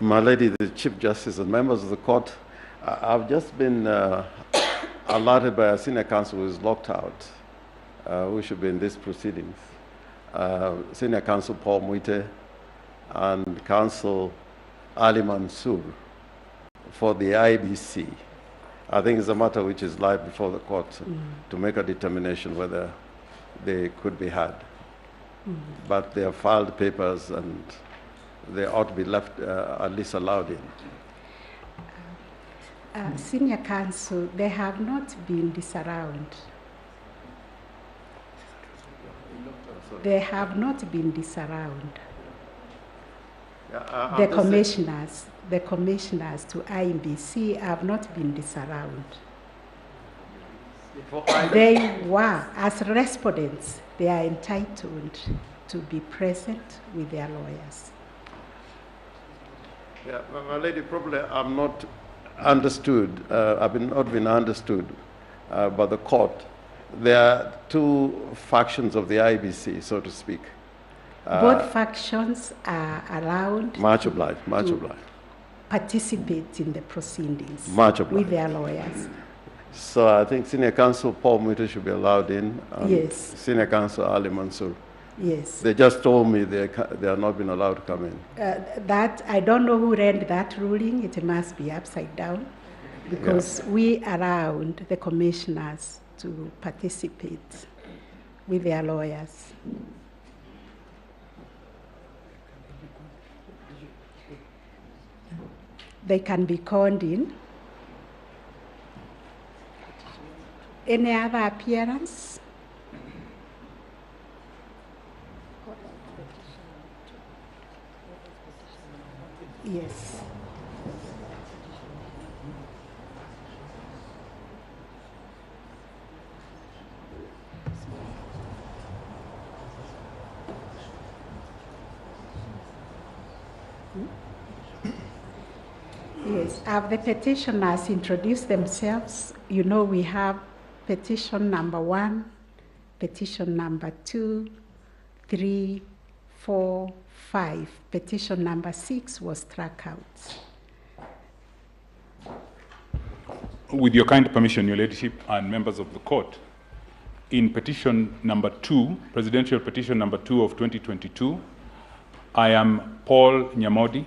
My Lady, the Chief Justice and members of the court, I've just been alerted by a senior counsel who is locked out, who should be in these proceedings. Senior Counsel Paul Muite and Counsel Ali Mansour for the IBC. I think it's a matter which is live before the court to make a determination whether they could be had. But they have filed papers and they ought to be left, at least allowed in. Senior Counsel, they have not been disallowed. They have not been disallowed. The commissioners to IBC have not been disallowed. They were, as respondents, they are entitled to be present with their lawyers. Yeah, my lady, probably I'm not understood. I've not been understood by the court. There are two factions of the IBC, so to speak. Both factions are allowed to participate in the proceedings with their lawyers. So I think Senior Counsel Paul Muite should be allowed in. Yes. Senior Counsel Ali Mansour. Yes. They just told me they are not been allowed to come in. That I don't know who read that ruling. It must be upside down, because we allowed the commissioners to participate with their lawyers. They can be called in. Any other appearance? Yes. Yes, have the petitioners introduced themselves? You know, we have petition number 1, petition number 2, 3, 4, 5. Petition number 6 was struck out. With your kind permission, Your Ladyship and members of the court, in petition number 2, presidential petition number 2 of 2022, I am Paul Nyamodi.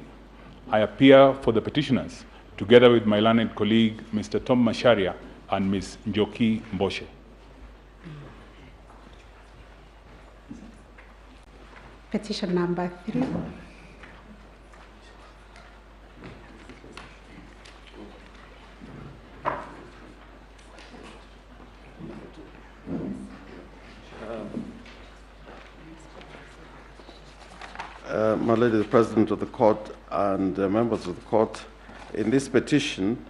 I appear for the petitioners, together with my learned colleague, Mr. Tom Masharia and Ms. Njoki Mboshe. Petition number 3. My Lady, the President of the Court and members of the Court, in this petition,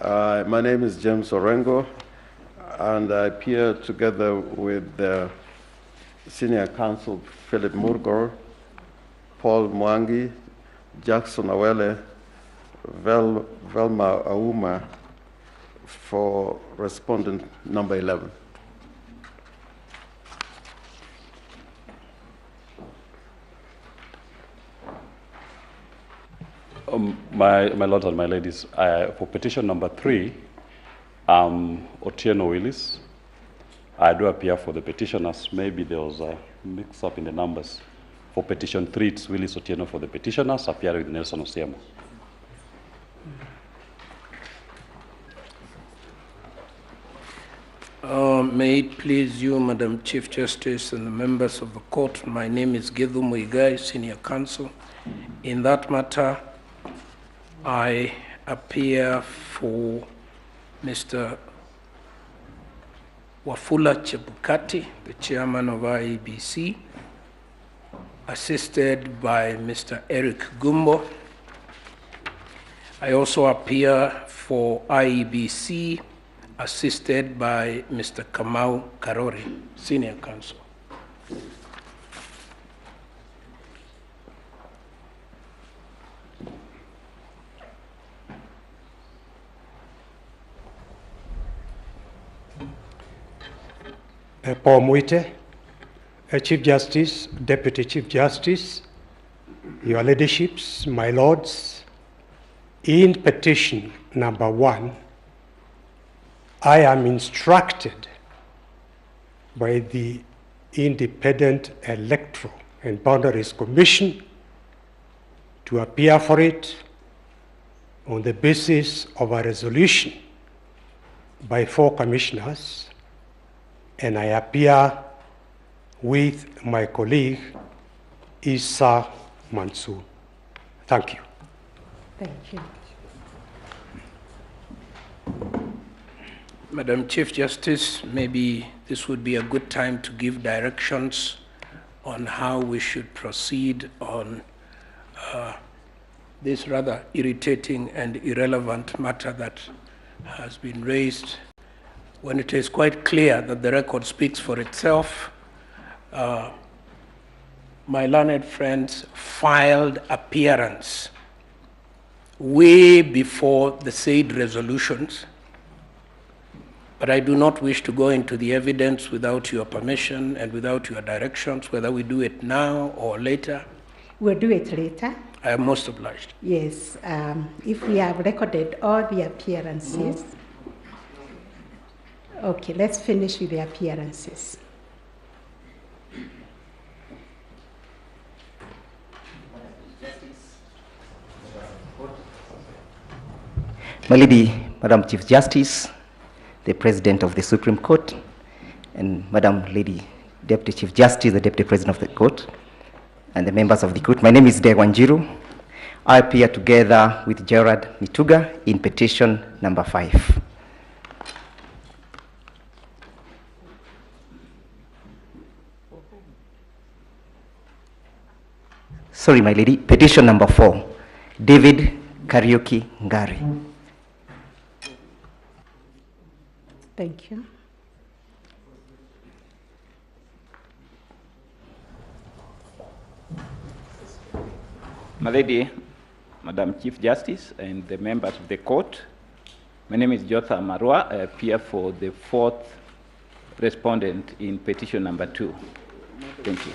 my name is James Orengo, and I appear together with the Senior Counsel Philip Murgor, Paul Mwangi, Jackson Awele, Velma Auma for respondent number 11. My lords and my ladies, for petition number 3, Otieno Willis. I do appear for the petitioners. Maybe there was a mix-up in the numbers. For petition 3, it's Willis Otieno for the petitioners, appearing with Nelson Osiemo. May it please you, Madam Chief Justice and the members of the court, my name is Gedhu Muigai, Senior Counsel. In that matter, I appear for Mr. Wafula Chebukati, the chairman of IEBC, assisted by Mr. Eric Gumbo. I also appear for IEBC, assisted by Mr. Kamau Karori, Senior Counsel. Paul Muite, Chief Justice, Deputy Chief Justice, Your Ladyship, my Lords, in petition number 1, I am instructed by the Independent Electoral and Boundaries Commission to appear for it on the basis of a resolution by 4 commissioners, and I appear with my colleague, Isa Mansour. Thank you. Thank you. Madam Chief Justice, maybe this would be a good time to give directions on how we should proceed on this rather irritating and irrelevant matter that has been raised, when it is quite clear that the record speaks for itself. My learned friends filed appearance way before the said resolutions, but I do not wish to go into the evidence without your permission and without your directions, whether we do it now or later. We'll do it later. I am most obliged. Yes, if we have recorded all the appearances. Okay, let's finish with the appearances. My Lady, Madam Chief Justice, the President of the Supreme Court, and Madam Lady Deputy Chief Justice, the Deputy President of the Court, and the members of the court. My name is Dewanjiru. I appear together with Gerard Mituga in petition number 5. Sorry, my lady, petition number 4, David Kariuki Ngari. Thank you. My Lady, Madam Chief Justice, and the members of the court, my name is Jotha Marwa. I appear for the 4th respondent in petition number 2. Thank you.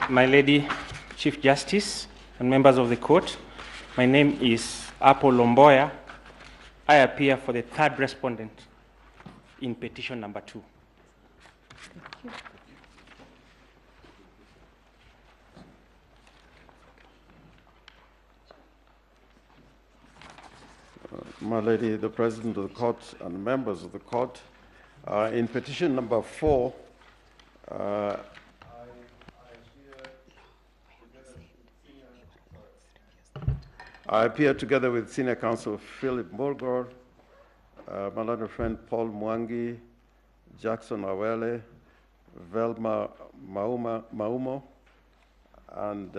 My Lady, Chief Justice, and members of the court, my name is Apple Lomboya. I appear for the 3rd respondent in petition number 2. Thank you. My Lady, the President of the Court and members of the Court, in petition number 4, I appear together with Senior Counsel Philip Morgor, my learned friend Paul Mwangi, Jackson Awele, Velma Maumo, and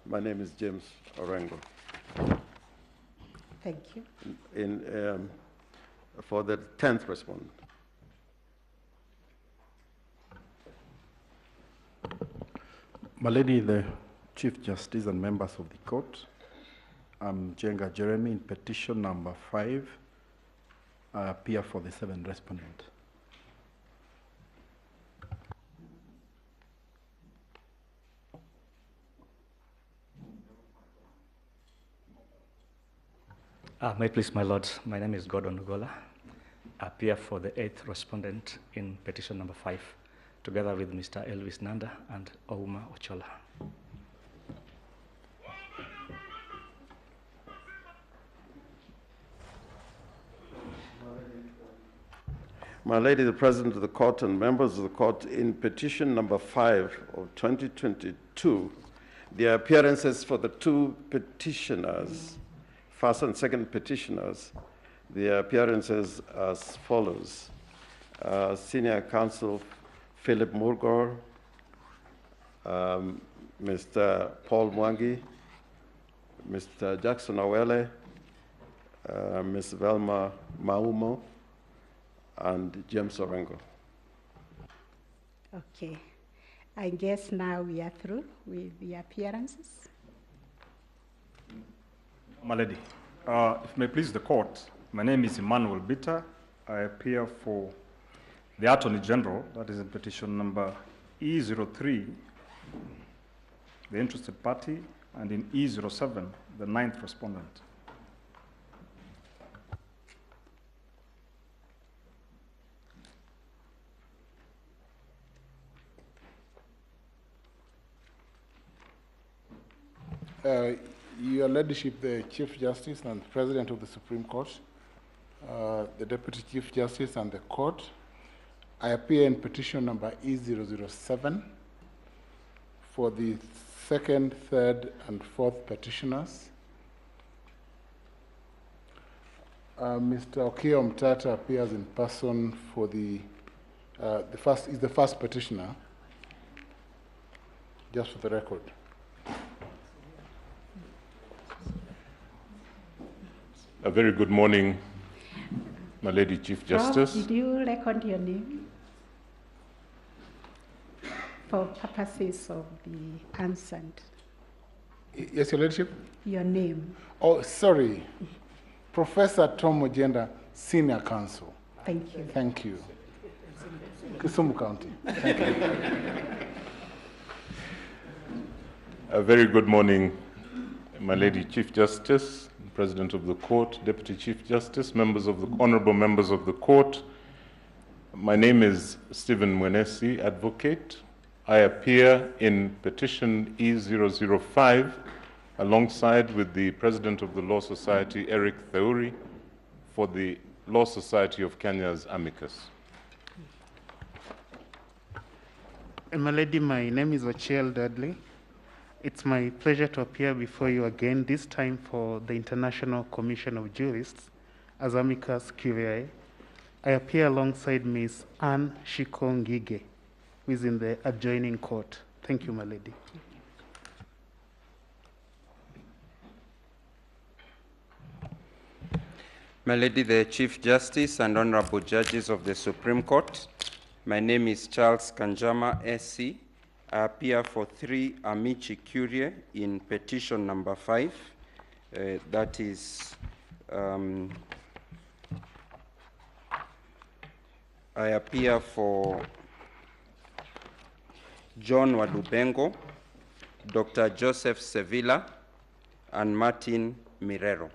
my name is James Orengo. Thank you. For the 10th respondent. My Lady, the Chief Justice and members of the court, I'm Jenga Jeremy in petition number 5. I appear for the 7th respondent. May it please my lords, my name is Gordon Ugola. I appear for the 8th respondent in petition number 5, together with Mr. Elvis Nanda and Ouma Ochola. My Lady, the President of the Court and members of the Court, in petition number 5 of 2022, the appearances for the 2 petitioners, first and second petitioners, the appearances as follows. Senior Counsel Philip Morgor, Mr. Paul Mwangi, Mr. Jackson Awele, Ms. Velma Maumo, and James Orengo. Okay. I guess now we are through with the appearances. My Lady, if may please the court, my name is Emmanuel Bitter. I appear for the Attorney General, that is in petition number E03, the interested party, and in E07, the 9th respondent. Your Ladyship, the Chief Justice and President of the Supreme Court, the Deputy Chief Justice and the Court, I appear in petition number E007 for the second, third, and fourth petitioners. Mr. Okiya Omtata appears in person for the first petitioner, just for the record. A very good morning, my Lady Chief Justice. Prof, did you record your name for purposes of the answered? Yes, Your Ladyship? Your name. Oh, sorry. Professor Tom Ojenda, Senior Counsel. Thank you. Thank you. Kisumu County. Thank you. A very good morning, my Lady Chief Justice, President of the Court, Deputy Chief Justice, honorable members of the Court. My name is Stephen Mwenesi, Advocate. I appear in petition E005 alongside with the President of the Law Society, Eric Theuri, for the Law Society of Kenya's amicus. My Lady, my name is Ochiel Dudley. It's my pleasure to appear before you again, this time for the International Commission of Jurists as amicus curiae. I appear alongside Ms. Anne Shikongige, who is in the adjoining court. Thank you, my Lady. My Lady, the Chief Justice and Honorable Judges of the Supreme Court, my name is Charles Kanjama, SC. I appear for 3 amici curiae in petition number 5. That is, I appear for John Walubengo, Dr. Joseph Sevilla, and Martin Mirero.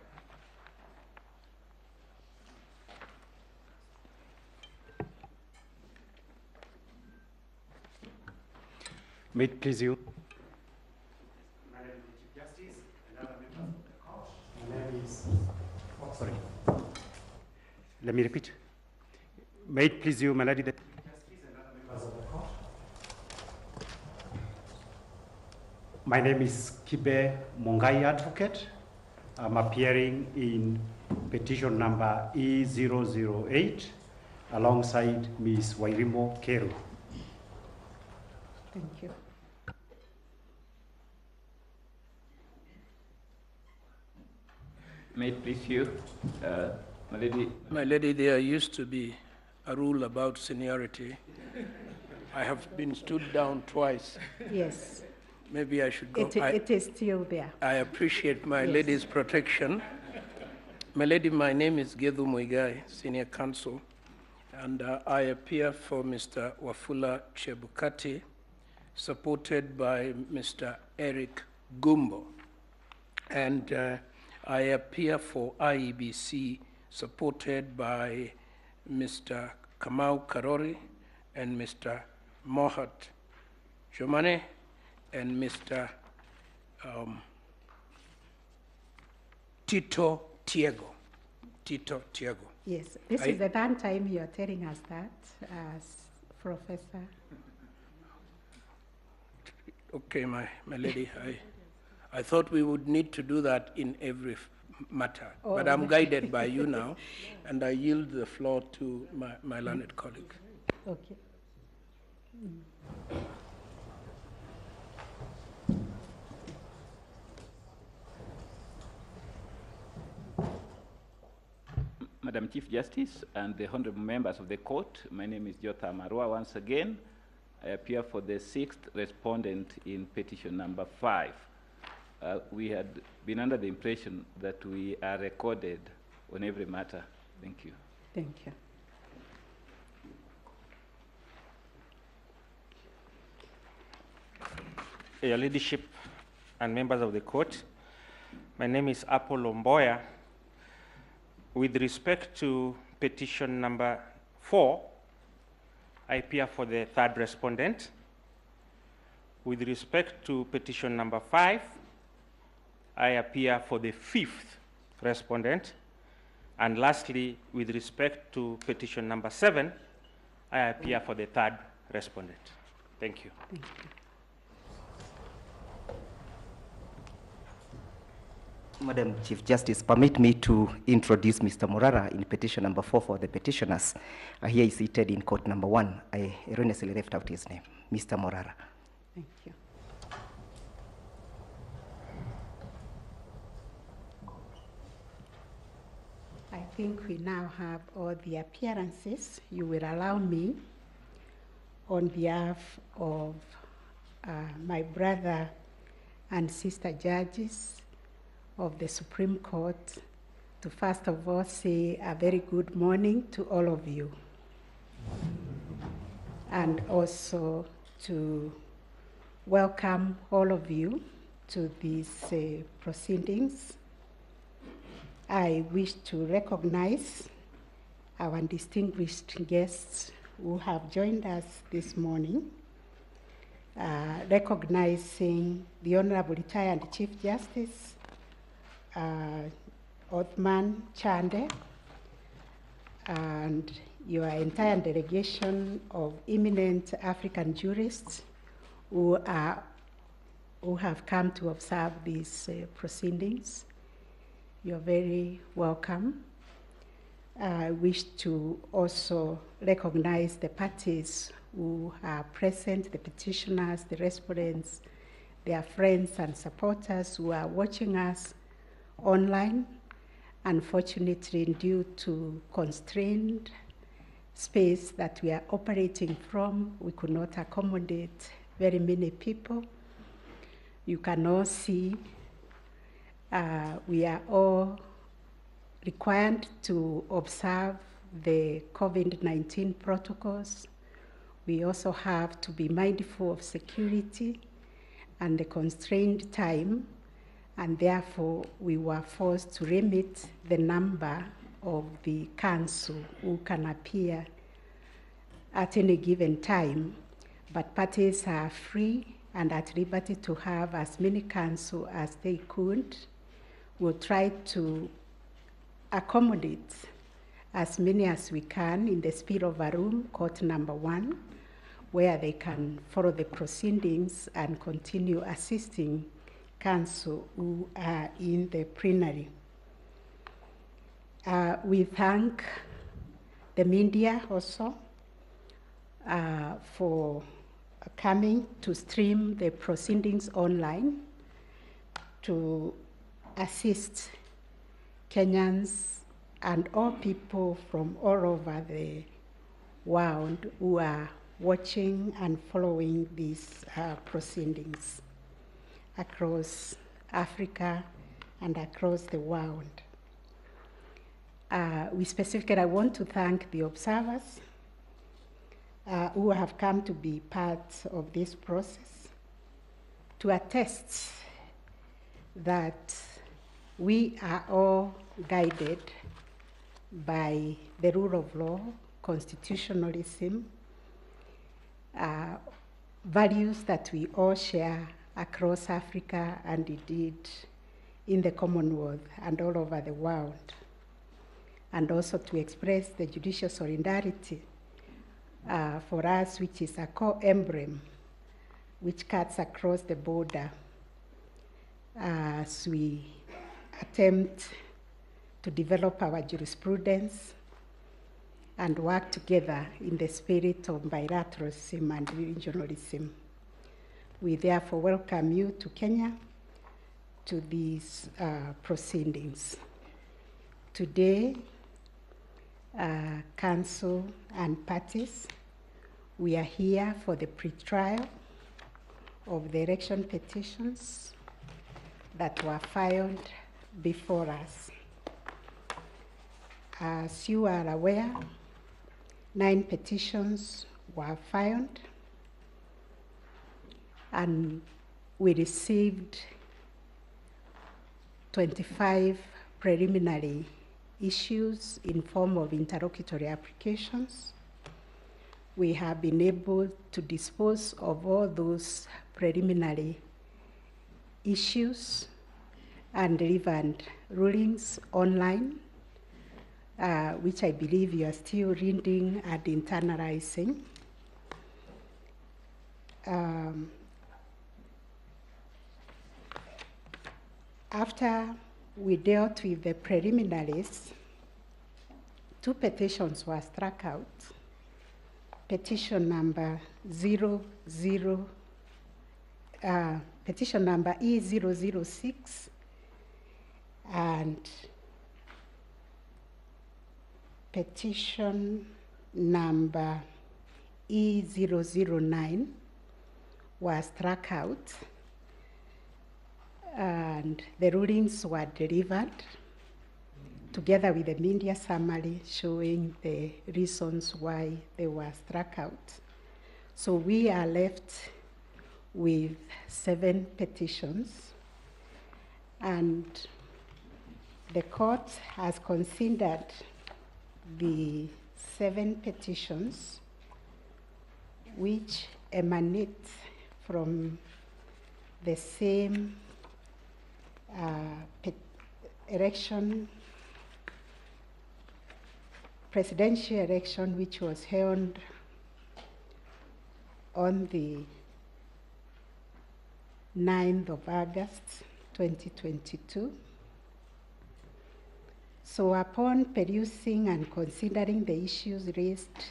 May it please you. Madam Chief Justice and other members of the court. My name is, sorry. Let me repeat. May it please you, my Lady, the Chief Justice and other members of the court. My name is Kibe Mongai, Advocate. I'm appearing in petition number E008 alongside Ms. Wairimo Keru. Thank you. May it please you, my Lady. My Lady, there used to be a rule about seniority. I have been stood down twice. Yes. Maybe I should go. It is still there. I appreciate my Yes. lady's protection. My Lady, my name is Gedhu Muigai, Senior Counsel, and I appear for Mr. Wafula Chebukati, supported by Mr. Eric Gumbo. And I appear for IEBC, supported by Mr. Kamau Karori and Mr. Mohat Jomane and Mr. Tito Tiago. Yes, this is the third time you are telling us that, as Professor. Okay, my Lady, I thought we would need to do that in every matter, but I'm guided by you now, and I yield the floor to my learned colleague. Okay. Madam Chief Justice and the honorable members of the court, my name is Jotha Marua once again. I appear for the 6th respondent in petition number 5. We had been under the impression that we are recorded on every matter. Thank you. Thank you. Your Leadership and members of the court. My name is Apple Lomboya. With respect to petition number 4, I appear for the third respondent. With respect to petition number 5, I appear for the 5th respondent. And lastly, with respect to petition number 7, I appear for the third respondent. Thank you. Thank you. Madam Chief Justice, permit me to introduce Mr. Morara in petition number 4 for the petitioners. Here is seated in court number 1. I erroneously left out his name. Mr. Morara. Thank you. I think we now have all the appearances. You will allow me, on behalf of my brother and sister judges of the Supreme Court, to first of all say a very good morning to all of you, and also to welcome all of you to these proceedings. I wish to recognize our distinguished guests who have joined us this morning, recognizing the Honorable Retired Chief Justice Othman Chande, and your entire delegation of eminent African jurists who have come to observe these proceedings. You're very welcome. I wish to also recognize the parties who are present, the petitioners, the respondents, their friends and supporters who are watching us online. Unfortunately, due to constrained space that we are operating from, we could not accommodate very many people. You can all see we are all required to observe the COVID-19 protocols. We also have to be mindful of security and the constrained time, and therefore we were forced to limit the number of the counsel who can appear at any given time. But parties are free and at liberty to have as many counsel as they could. We'll try to accommodate as many as we can in the speed of a room, court number 1, where they can follow the proceedings and continue assisting counsel who are in the plenary. We thank the media also for coming to stream the proceedings online to assist Kenyans and all people from all over the world who are watching and following these proceedings across Africa and across the world. We specifically, I want to thank the observers who have come to be part of this process to attest that we are all guided by the rule of law, constitutionalism, values that we all share across Africa and indeed in the Commonwealth and all over the world. And also to express the judicial solidarity for us, which is a core emblem which cuts across the border as we attempt to develop our jurisprudence and work together in the spirit of bilateralism and regionalism. We therefore welcome you to Kenya to these proceedings. Today, counsel and parties, we are here for the pre-trial of the election petitions that were filed before us. As you are aware, 9 petitions were filed, and we received 25 preliminary issues in form of interlocutory applications. We have been able to dispose of all those preliminary issues and delivered rulings online, which I believe you are still reading and internalizing. After we dealt with the preliminaries, 2 petitions were struck out. Petition number petition number E006 and petition number E009 was struck out, and the rulings were delivered together with a media summary showing the reasons why they were struck out. So we are left with 7 petitions, and the court has considered the 7 petitions which emanate from the same presidential election, which was held on the 9th of August, 2022. So upon perusing and considering the issues raised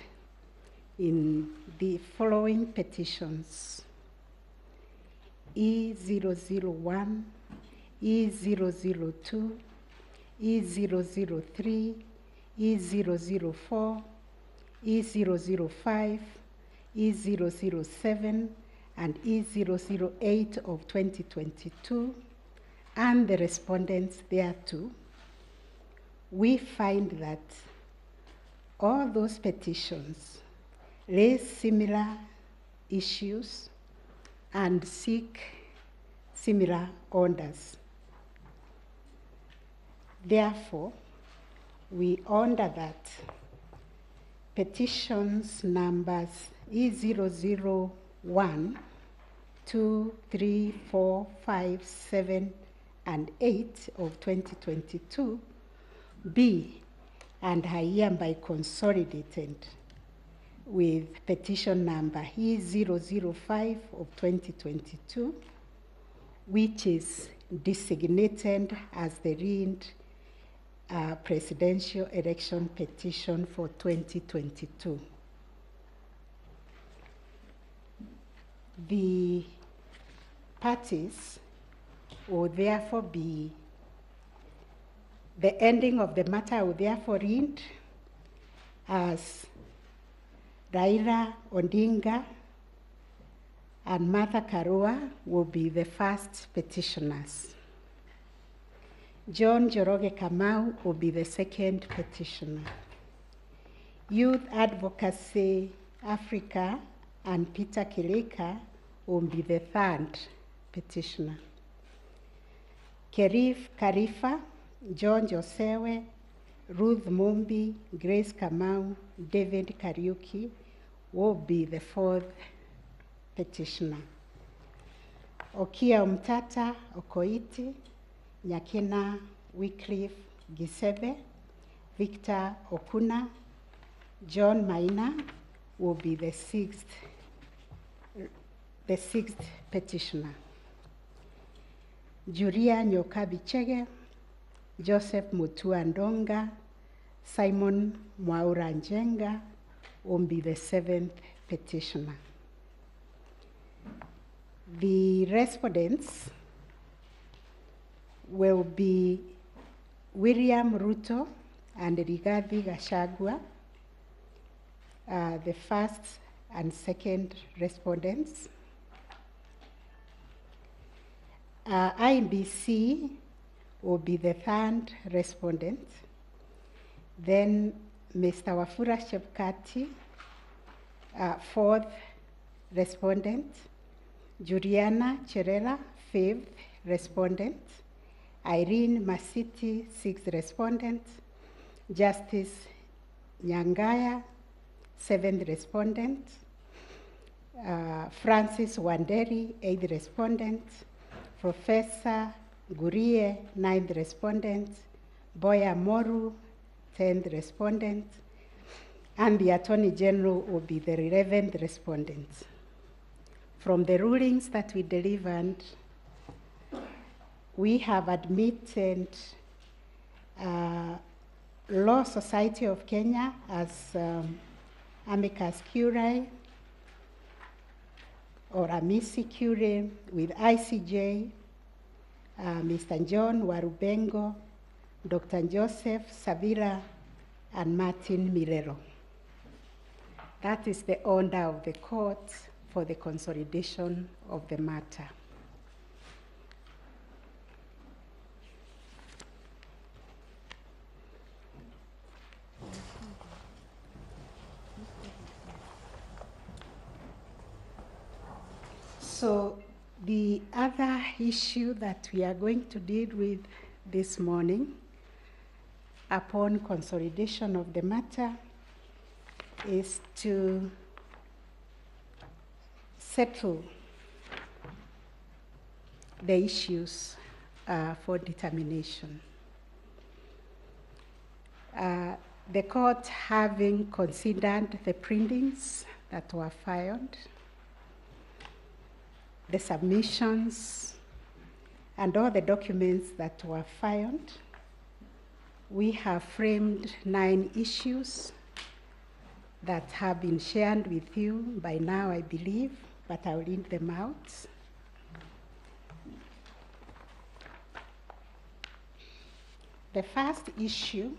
in the following petitions, E001, E002, E003, E004, E005, E007, and E008 of 2022, and the respondents thereto, we find that all those petitions raise similar issues and seek similar orders. Therefore, we order that petitions numbers E001, 2, 3, 4, 5, 7, and 8 of 2022 be and are hereby consolidated with petition number E005 of 2022, which is designated as the RIND presidential election petition for 2022. The parties will therefore be, the ending of the matter will therefore read as Raila Odinga and Martha Karua will be the first petitioners. John Joroge Kamau will be the second petitioner. Youth Advocacy Africa and Peter Kilika will be the third petitioner. Kerif Karifa, John Josewe, Ruth Mumbi, Grace Kamau, David Kariuki will be the fourth petitioner. Okia Umtata Okoiti, Nyakina Wycliffe Gisebe, Victor Okuna, John Maina will be the sixth petitioner. Julia Nyoka Bichege, Joseph Mutua Ndonga, Simon Mwaura Njenga will be the seventh petitioner. The respondents will be William Ruto and Rigathi Gachagua, the first and second respondents. IBC will be the third respondent. Then Mr. Wafula Chebukati, fourth respondent. Juliana Cherela, 5th respondent. Irene Masiti, 6th respondent. Justice Nyangaya, 7th respondent. Francis Wanderi, 8th respondent. Professor Gurie, 9th respondent. Boya Moru, 10th respondent. And the Attorney General will be the 11th respondent. From the rulings that we delivered, we have admitted Law Society of Kenya as amicus curiae or amici curiae with ICJ, Mr. John Warubengo, Dr. Joseph Savira, and Martin Milero. That is the order of the court for the consolidation of the matter. So the other issue that we are going to deal with this morning upon consolidation of the matter is to settle the issues for determination. The court, having considered the printings that were filed, the submissions, and all the documents that were filed, we have framed 9 issues that have been shared with you by now, I believe, but I'll read them out. The first issue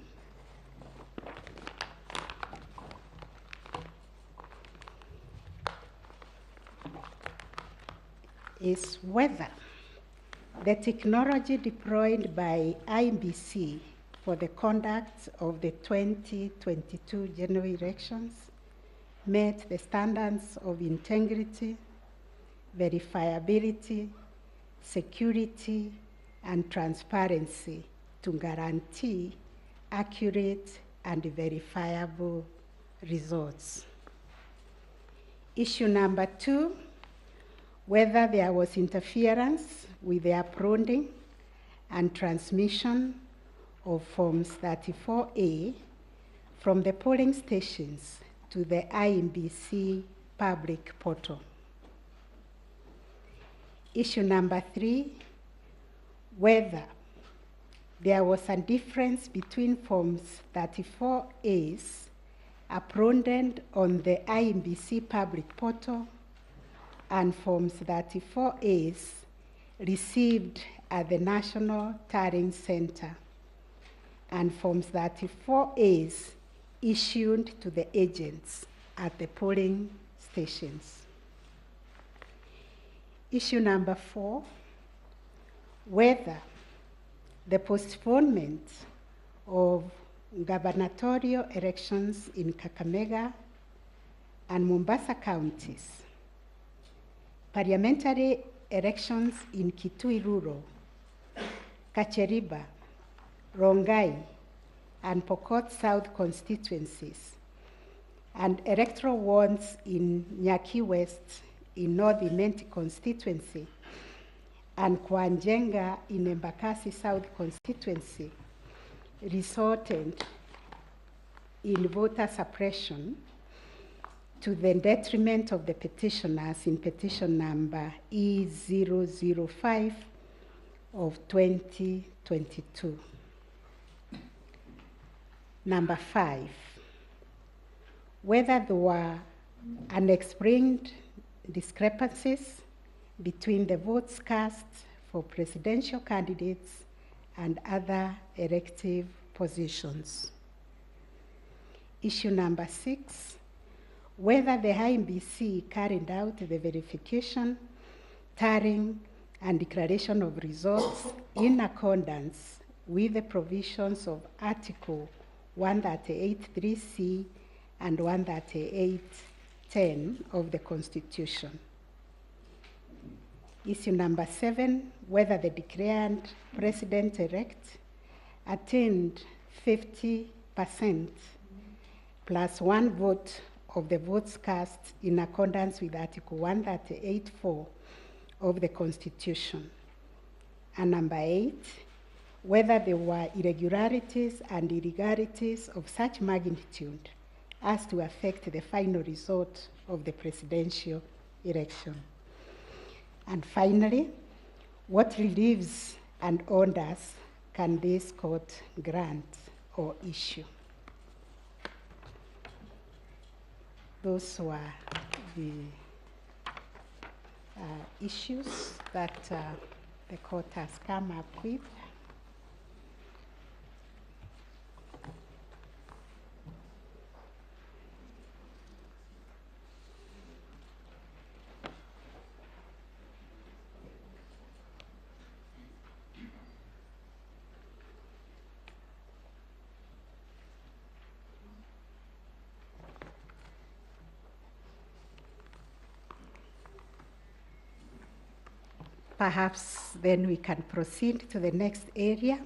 is whether the technology deployed by IEBC for the conduct of the 2022 general elections met the standards of integrity, verifiability, security, and transparency to guarantee accurate and verifiable results. Issue number 2, whether there was interference with the uploading and transmission of Forms 34A from the polling stations to the IEBC public portal. Issue number 3, whether there was a difference between Forms 34As uploaded on the IEBC public portal and Forms 34As received at the National Tallying Center, and Forms 34As issued to the agents at the polling stations. Issue number 4, whether the postponement of gubernatorial elections in Kakamega and Mombasa counties, parliamentary elections in Kitui Rural, Kacheriba, Rongai, and Pokot South constituencies, and electoral wards in Nyaki West in North Imenti constituency, and Kwanjenga in Embakasi South constituency, resulted in voter suppression to the detriment of the petitioners in petition number E005 of 2022. Number 5, whether there were unexplained discrepancies between the votes cast for presidential candidates and other elective positions. Issue number 6, whether the IEBC carried out the verification, tallying, and declaration of results in accordance with the provisions of Article 138(3)(c) and 138(10) of the Constitution. Issue number 7, whether the declared president-elect attained 50% plus 1 vote of the votes cast in accordance with Article 138(4) of the Constitution. And number 8, whether there were irregularities and illegalities of such magnitude as to affect the final result of the presidential election. And finally, what reliefs and orders can this court grant or issue? Those were the issues that the court has come up with. Perhaps then we can proceed to the next area.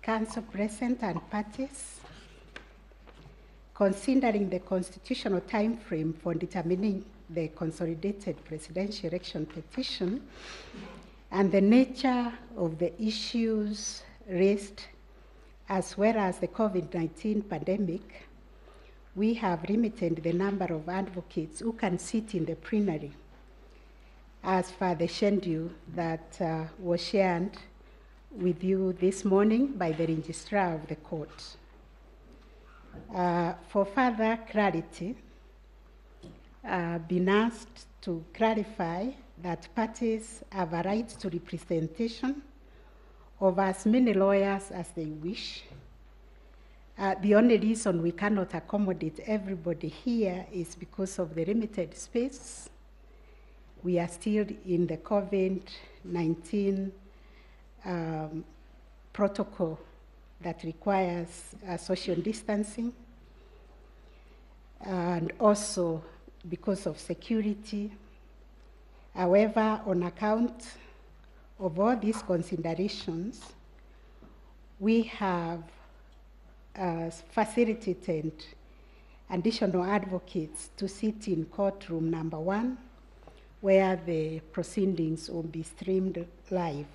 Council present and parties. Considering the constitutional time frame for determining the consolidated presidential election petition and the nature of the issues raised, as well as the COVID-19 pandemic, we have limited the number of advocates who can sit in the plenary as per the schedule that was shared with you this morning by the registrar of the court. For further clarity, been asked to clarify that parties have a right to representation of as many lawyers as they wish. The only reason we cannot accommodate everybody here is because of the limited space. We are still in the COVID-19 protocol that requires social distancing, and also because of security. However, on account of all these considerations, we have facilitated additional advocates to sit in courtroom number 1, where the proceedings will be streamed live.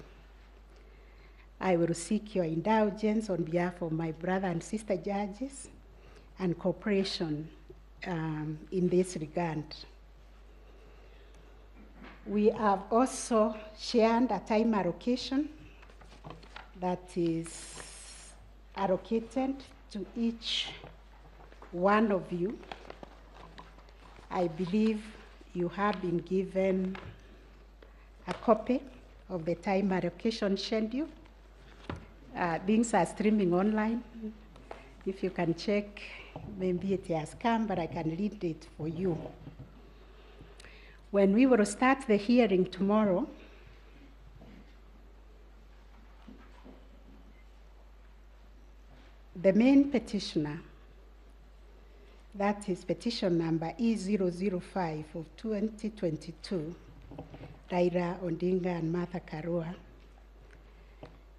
I will seek your indulgence on behalf of my brother and sister judges and cooperation in this regard. We have also shared a time allocation that is allocated to each one of you. I believe you have been given a copy of the time allocation schedule. Things are streaming online. If you can check, maybe it has come, but I can read it for you. When we will start the hearing tomorrow, the main petitioner, that is petition number E005 of 2022, Raila Odinga and Martha Karua,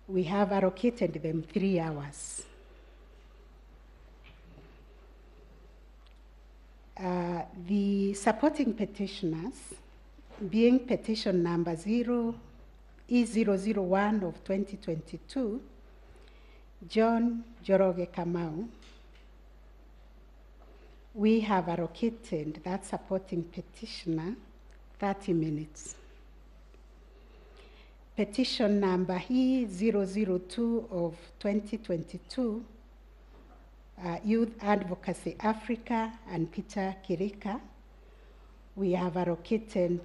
we have allocated them 3 hours. The supporting petitioners, being petition number E001 of 2022, John Joroge Kamau, we have allocated that supporting petitioner 30 minutes. Petition number E002 of 2022, Youth Advocacy Africa and Peter Kirika, we have allocated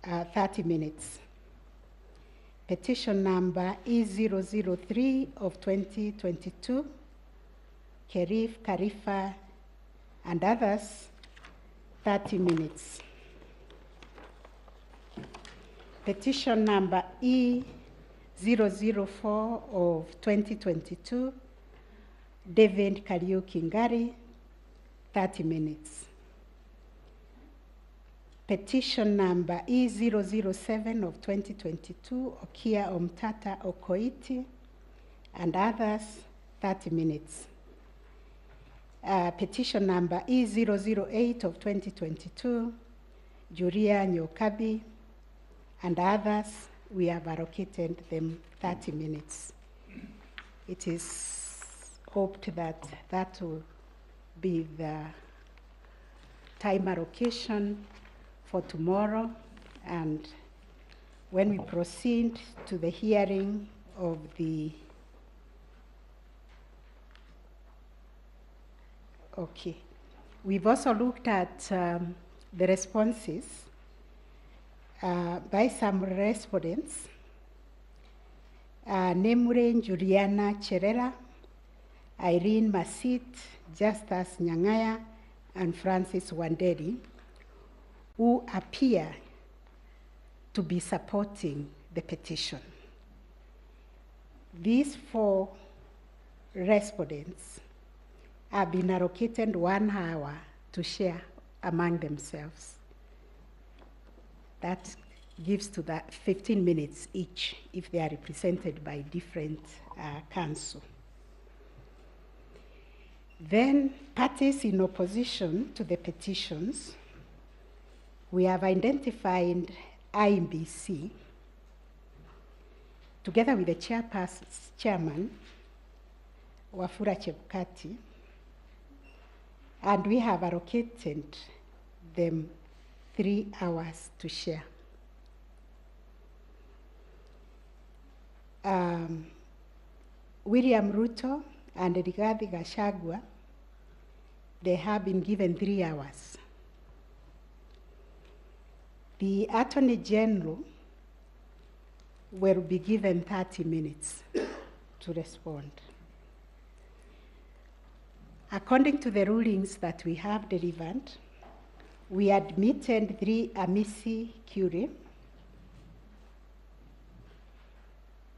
30 minutes. Petition number E003 of 2022, Kerif Karifa and others, 30 minutes. Petition number E004 004 of 2022, David Kariuki Ngari, 30 minutes. Petition number E007 of 2022, Okia Omtata Okoiti, and others, 30 minutes. Petition number E008 of 2022, Juria Nyokabi, and others, we have allocated them 30 minutes. It is hoped that that will be the time allocation for tomorrow, and when we proceed to the hearing of the okay. We've also looked at the responses by some respondents, namely Juliana Cherera, Irene Masit, Justus Nyangaya, and Francis Wanderi, who appear to be supporting the petition. These 4 respondents have been allocated 1 hour to share among themselves. That gives to that 15 minutes each if they are represented by different council. Then parties in opposition to the petitions, we have identified IMBC together with the chairman, Wafula Chebukati, and we have allocated them 3 hours to share. William Ruto and Rigathi Gachagua, they have been given 3 hours. The Attorney General will be given 30 minutes to respond. According to the rulings that we have delivered, we admitted 3 amici curiae.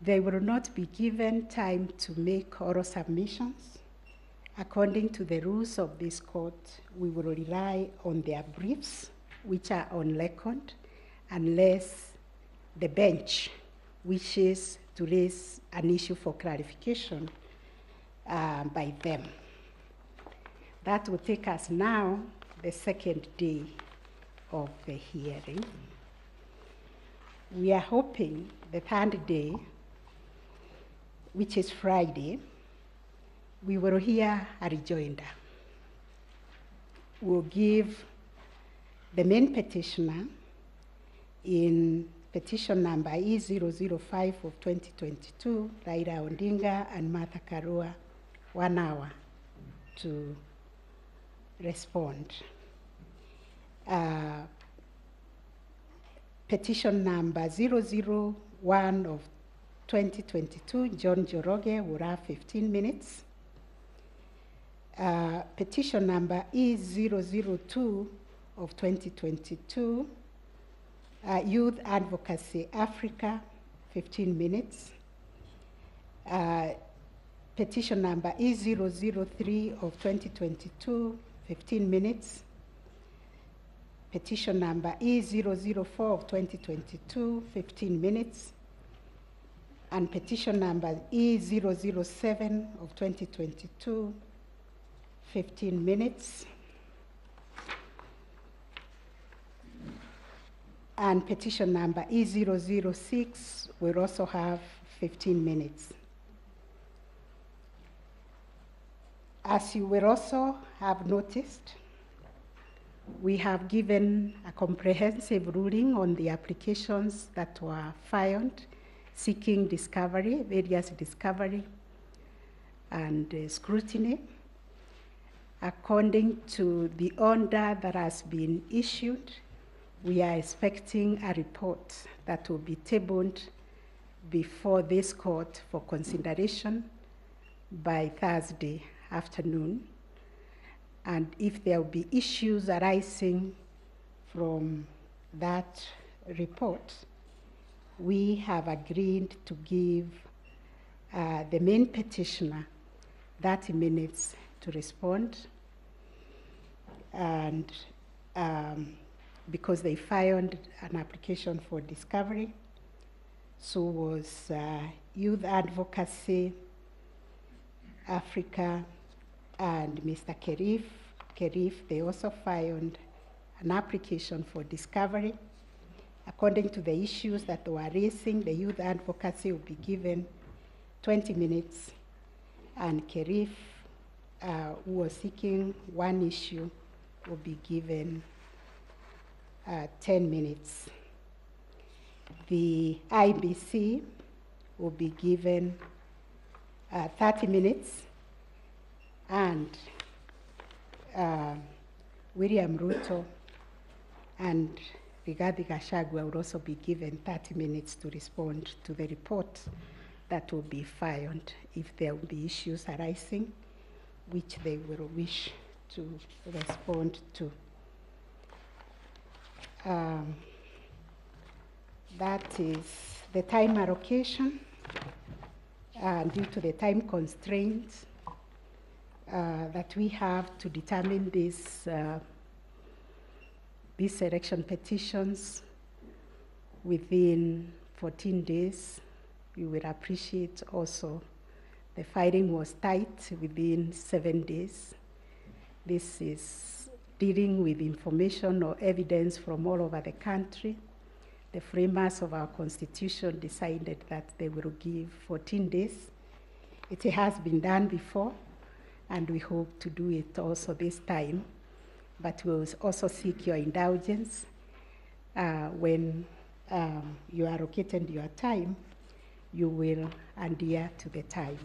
They will not be given time to make oral submissions. According to the rules of this court, we will rely on their briefs, which are on record, unless the bench wishes to raise an issue for clarification by them. That will take us now, the 2nd day of the hearing. We are hoping the 3rd day, which is Friday, we will hear a rejoinder. We'll give the main petitioner in petition number E005 of 2022, Raila Odinga and Martha Karua, 1 hour to respond. Petition number 001 of 2022, John Joroge, will have 15 minutes. Petition number E002 of 2022, Youth Advocacy Africa, 15 minutes. Petition number E003 of 2022, 15 minutes. Petition number E004 of 2022, 15 minutes. And petition number E007 of 2022, 15 minutes. And petition number E006 will also have 15 minutes. As you will also have noticed, we have given a comprehensive ruling on the applications that were filed seeking discovery, various discovery and scrutiny. According to the order that has been issued, we are expecting a report that will be tabled before this court for consideration by Thursday afternoon. And if there will be issues arising from that report, we have agreed to give the main petitioner 30 minutes to respond. And because they filed an application for discovery, so was Youth Advocacy Africa and Mr. Kerif, they also filed an application for discovery. According to the issues that they were raising, the Youth Advocacy will be given 20 minutes, and Kerif, who was seeking one issue, will be given 10 minutes. The IBC will be given 30 minutes, and William Ruto and Rigathi Gachagua will also be given 30 minutes to respond to the report that will be filed if there will be issues arising which they will wish to respond to. That is the time allocation. Due to the time constraints that we have to determine these election petitions within 14 days, we will appreciate also the filing was tight within 7 days. This is dealing with information or evidence from all over the country. The framers of our constitution decided that they will give 14 days. It has been done before, and we hope to do it also this time. But we will also seek your indulgence when you are allocated your time, you will adhere to the time.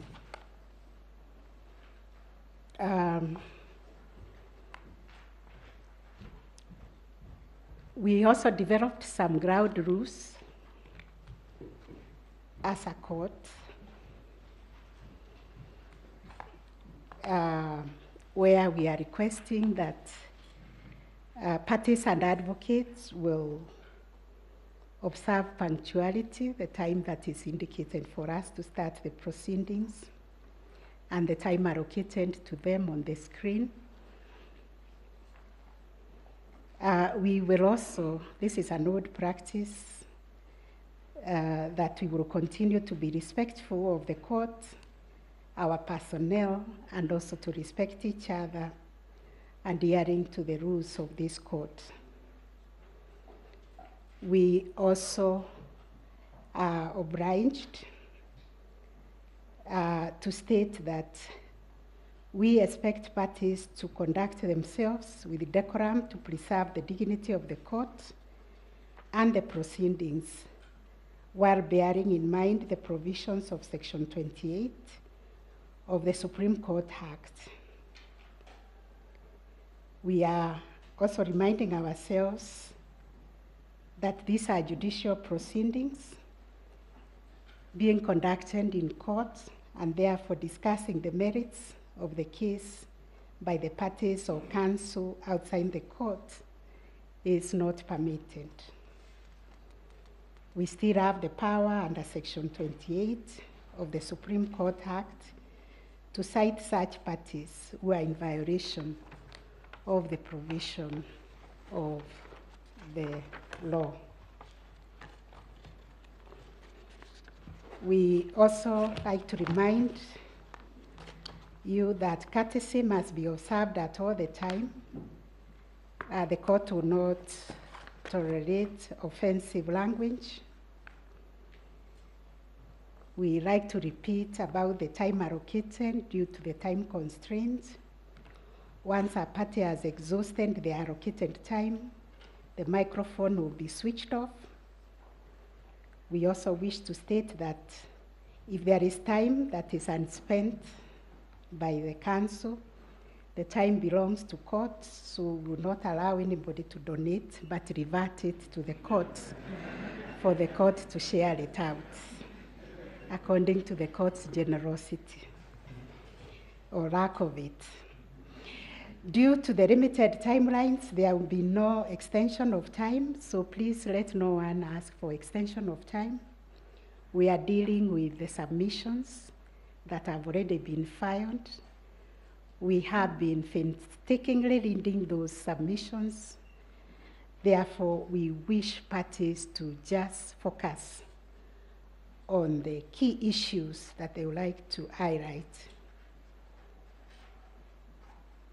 We also developed some ground rules as a court where we are requesting that parties and advocates will observe punctuality, the time that is indicated for us to start the proceedings, and the time allocated to them on the screen. We will also, this is an old practice, that we will continue to be respectful of the court, our personnel, and also to respect each other, adhering to the rules of this court. We also are obliged to state that we expect parties to conduct themselves with decorum to preserve the dignity of the court and the proceedings, while bearing in mind the provisions of Section 28 of the Supreme Court Act. We are also reminding ourselves that these are judicial proceedings being conducted in court, and therefore discussing the merits of the case by the parties or counsel outside the court is not permitted. We still have the power under Section 28 of the Supreme Court Act to cite such parties who are in violation of the provision of the law. We also like to remind you that courtesy must be observed at all the time. The court will not tolerate offensive language. We like to repeat about the time allocated due to the time constraints. Once a party has exhausted the allocated time, the microphone will be switched off. We also wish to state that if there is time that is unspent by the council, the time belongs to court, so we will not allow anybody to donate, but revert it to the court for the court to share it out according to the court's generosity or lack of it. Due to the limited timelines, there will be no extension of time, so please let no one ask for extension of time. We are dealing with the submissions that have already been filed. We have been painstakingly reading those submissions. Therefore, we wish parties to just focus on the key issues that they would like to highlight.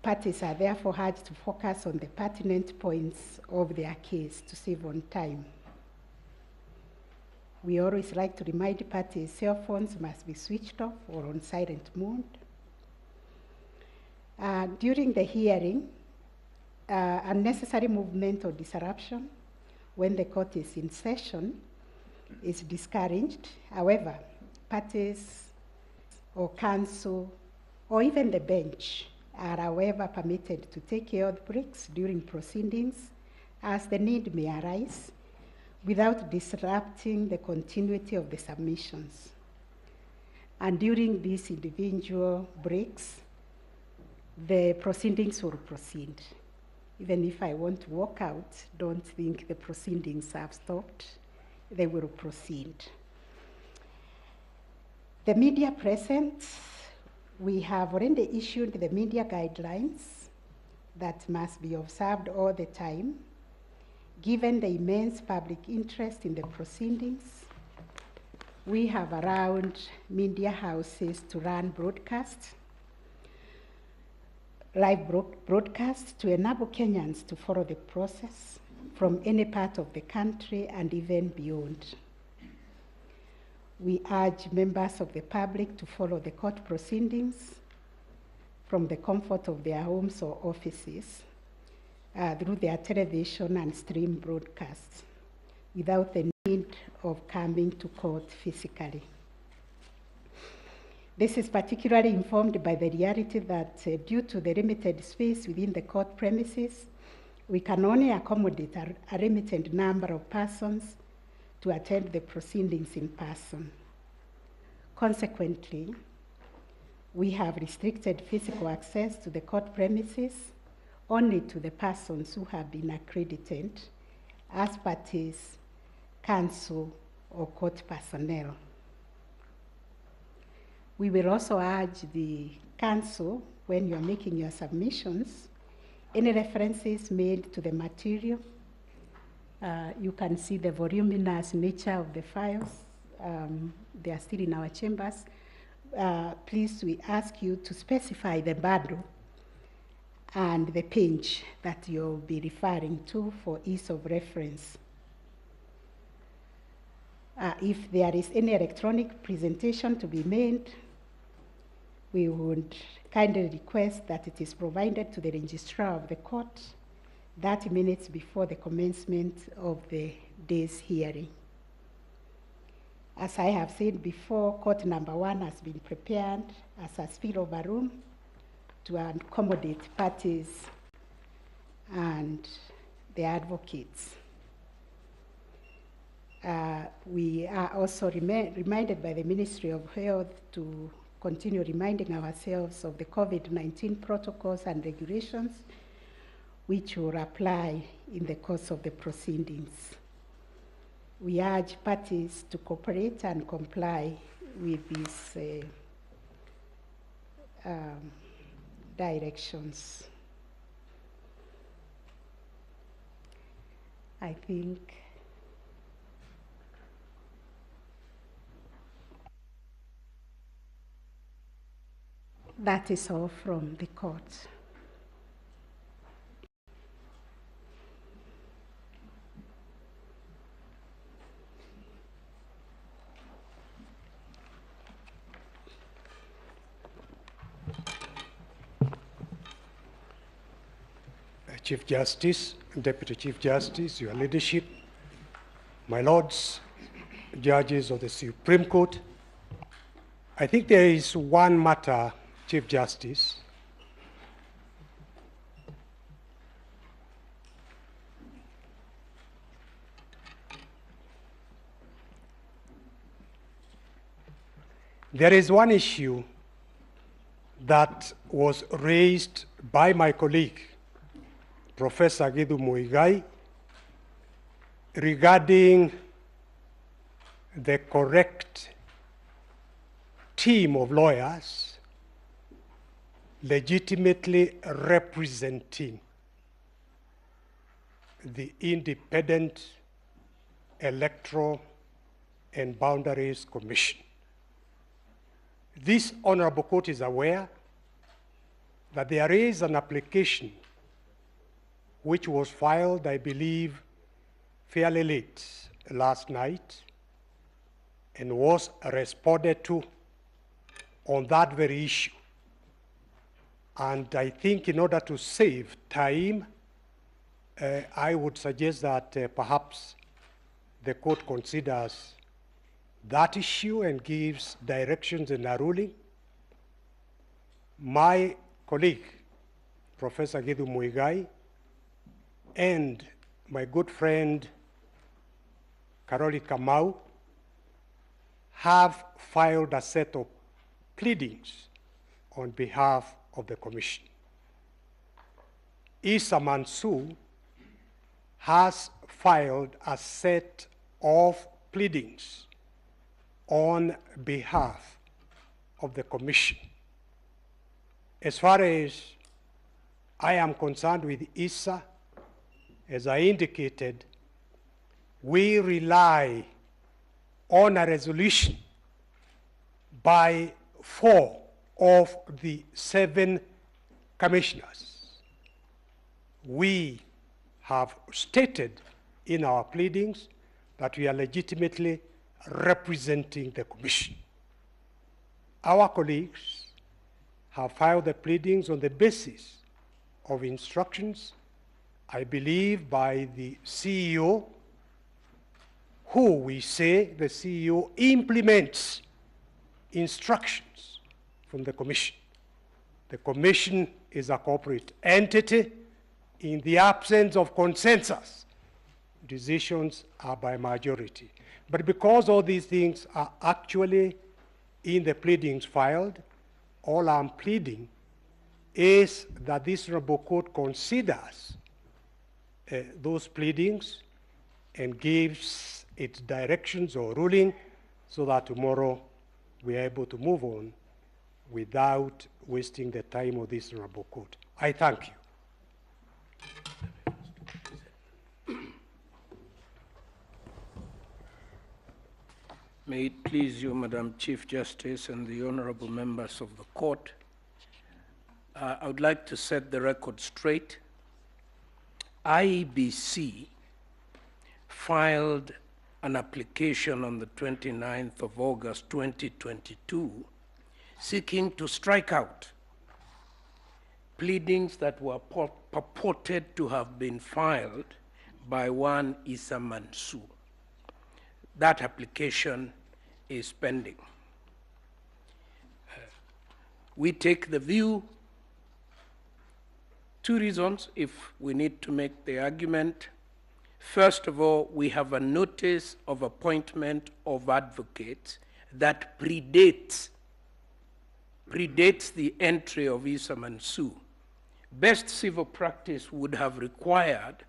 Parties are therefore urged to focus on the pertinent points of their case to save on time. We always like to remind parties cell phones must be switched off or on silent mode. During the hearing, unnecessary movement or disruption when the court is in session is discouraged. However, parties or counsel or even the bench are however permitted to take care of breaks during proceedings as the need may arise without disrupting the continuity of the submissions. And during these individual breaks, the proceedings will proceed. Even if I want to walk out, don't think the proceedings have stopped. They will proceed. The media present, we have already issued the media guidelines that must be observed all the time. Given the immense public interest in the proceedings, we have allowed media houses to run broadcasts, live broadcasts to enable Kenyans to follow the process from any part of the country and even beyond. We urge members of the public to follow the court proceedings from the comfort of their homes or offices through their television and stream broadcasts without the need of coming to court physically. This is particularly informed by the reality that due to the limited space within the court premises, we can only accommodate a limited number of persons to attend the proceedings in person. Consequently, we have restricted physical access to the court premises only to the persons who have been accredited as parties, counsel, or court personnel. We will also urge the counsel, when you're making your submissions, any references made to the material. You can see the voluminous nature of the files. They are still in our chambers. Please, we ask you to specify the bundle and the page that you'll be referring to for ease of reference. If there is any electronic presentation to be made, we would kindly request that it is provided to the registrar of the court 30 minutes before the commencement of the day's hearing. As I have said before, court number 1 has been prepared as a spillover room to accommodate parties and the advocates. We are also reminded by the Ministry of Health to continue reminding ourselves of the COVID-19 protocols and regulations which will apply in the course of the proceedings. We urge parties to cooperate and comply with these directions. I think that is all from the court. Chief Justice, Deputy Chief Justice, Your Leadership, my lords, judges of the Supreme Court, I think there is one matter, Chief Justice, there is one issue that was raised by my colleague, Professor Githu Muigai, regarding the correct team of lawyers legitimately representing the Independent Electoral and Boundaries Commission. This honorable court is aware that there is an application which was filed, I believe, fairly late last night and was responded to on that very issue. And I think in order to save time, I would suggest that perhaps the court considers that issue and gives directions in a ruling. My colleague, Professor Githu Muigai, and my good friend, Karoli Kamau, have filed a set of pleadings on behalf of the Commission. Issa Mansour has filed a set of pleadings on behalf of the Commission. As far as I am concerned with Issa, as I indicated, we rely on a resolution by 4 of the 7 commissioners. We have stated in our pleadings that we are legitimately representing the Commission. Our colleagues have filed the pleadings on the basis of instructions, I believe, by the CEO, who we say the CEO implements instructions from the Commission. The Commission is a corporate entity. In the absence of consensus, decisions are by majority. But because all these things are actually in the pleadings filed, all I'm pleading is that this honorable court considers those pleadings and gives its directions or ruling so that tomorrow we are able to move on without wasting the time of this honorable court. I thank you. May it please you, Madam Chief Justice and the honorable members of the court, I would like to set the record straight. IEBC filed an application on the 29th of August 2022 seeking to strike out pleadings that were purported to have been filed by one Issa Mansour. That application is pending. We take the view, 2 reasons if we need to make the argument. First of all, we have a notice of appointment of advocates that predates the entry of Issa Mansour. Best civil practice would have required,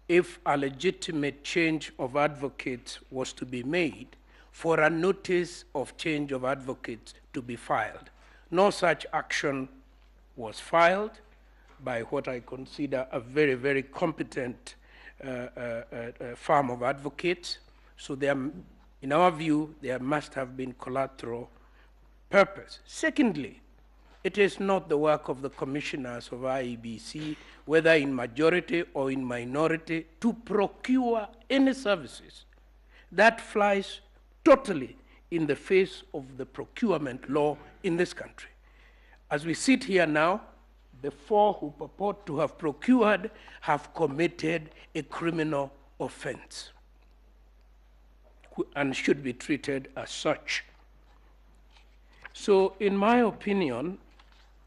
if a legitimate change of advocates was to be made, for a notice of change of advocates to be filed. No such action was filed by what I consider a very, very competent firm of advocates. So there, in our view, there must have been collateral purpose. Secondly, it is not the work of the commissioners of IEBC, whether in majority or in minority, to procure any services. That flies totally in the face of the procurement law in this country. As we sit here now, the 4 who purport to have procured have committed a criminal offense and should be treated as such. So in my opinion,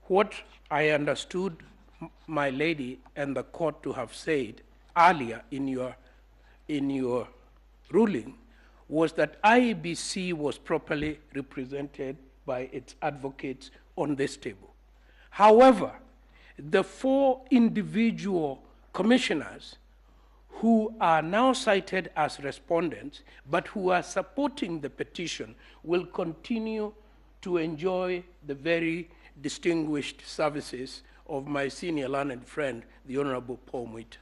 what I understood my lady and the court to have said earlier in your ruling was that IEBC was properly represented by its advocates on this table. However, the 4 individual commissioners who are now cited as respondents, but who are supporting the petition, will continue to enjoy the very distinguished services of my senior learned friend, the Honorable Paul Mwita.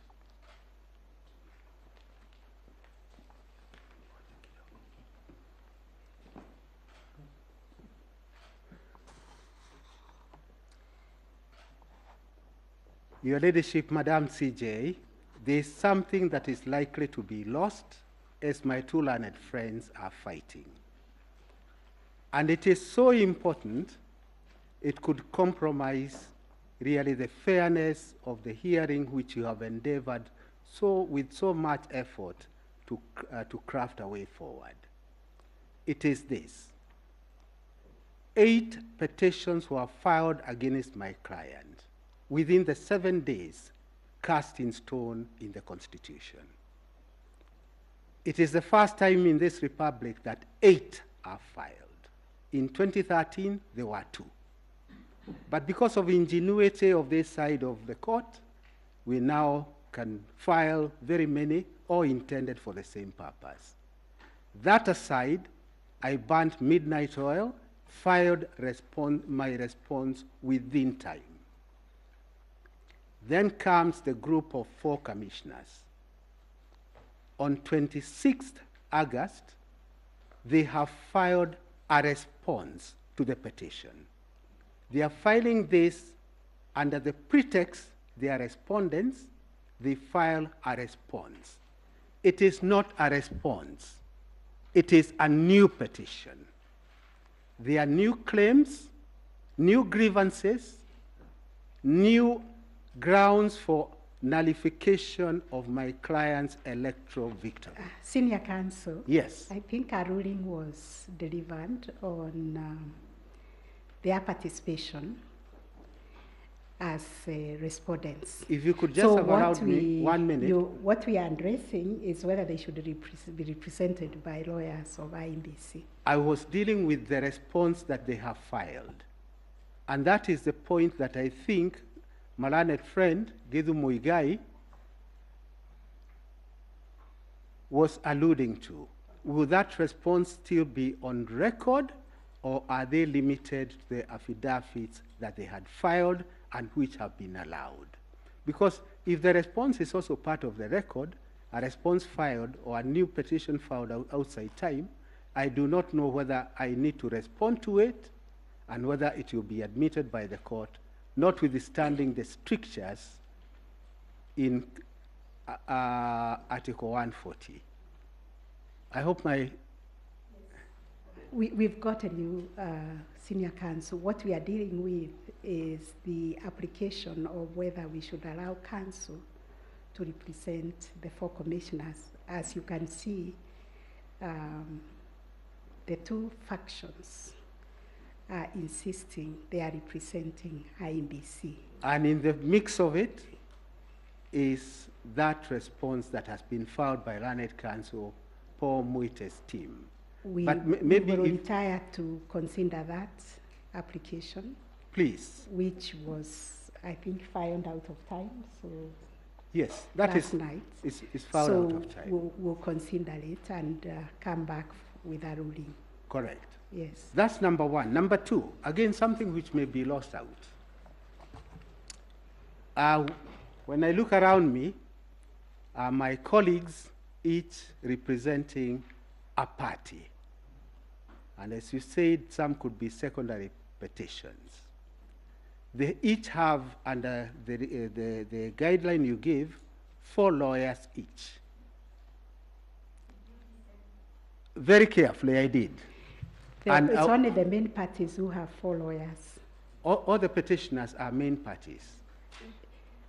Your Ladyship, Madam CJ, there is something that is likely to be lost as my two learned friends are fighting. And it is so important, it could compromise really the fairness of the hearing which you have endeavored with so much effort to craft a way forward. It is this: 8 petitions were filed against my client within the 7 days cast in stone in the Constitution. It is the first time in this republic that 8 are filed. In 2013, there were 2. But because of ingenuity of this side of the court, we now can file very many, all intended for the same purpose. That aside, I burnt midnight oil, filed my response within time. Then comes the group of 4 commissioners. On 26th August, they have filed a response to the petition. They are filing this under the pretext they are respondents. They file a response. It is not a response. It is a new petition. There are new claims, new grievances, new grounds for nullification of my client's electoral victory. Senior Counsel. Yes. I think a ruling was delivered on their participation as respondents. If you could just have allowed me 1 minute. What we are addressing is whether they should be represented by lawyers of IMBC. I was dealing with the response that they have filed. And that is the point that I think my learned friend, Gedhu Muigai, was alluding to. Will that response still be on record, or are they limited to the affidavits that they had filed and which have been allowed? Because if the response is also part of the record, a response filed or a new petition filed outside time, I do not know whether I need to respond to it and whether it will be admitted by the court, notwithstanding the strictures in Article 140. I hope my... We've gotten you, Senior Counsel. What we are dealing with is the application of whether we should allow counsel to represent the 4 commissioners. As you can see, the 2 factions are insisting they are representing IMBC. And in the mix of it is that response that has been filed by learned counsel Paul Mwita's team. We maybe will retire to consider that application. Please. Which was, I think, filed out of time. So yes, that last night. Is filed out of time. So we'll consider it and come back with a ruling. Correct. Yes. That's number 1. Number 2, again, something which may be lost out. When I look around me, my colleagues each representing a party. And as you said, some could be secondary petitions. They each have, under the guideline you give, 4 lawyers each. Very carefully, I did. And it's only the main parties who have 4 lawyers. All the petitioners are main parties.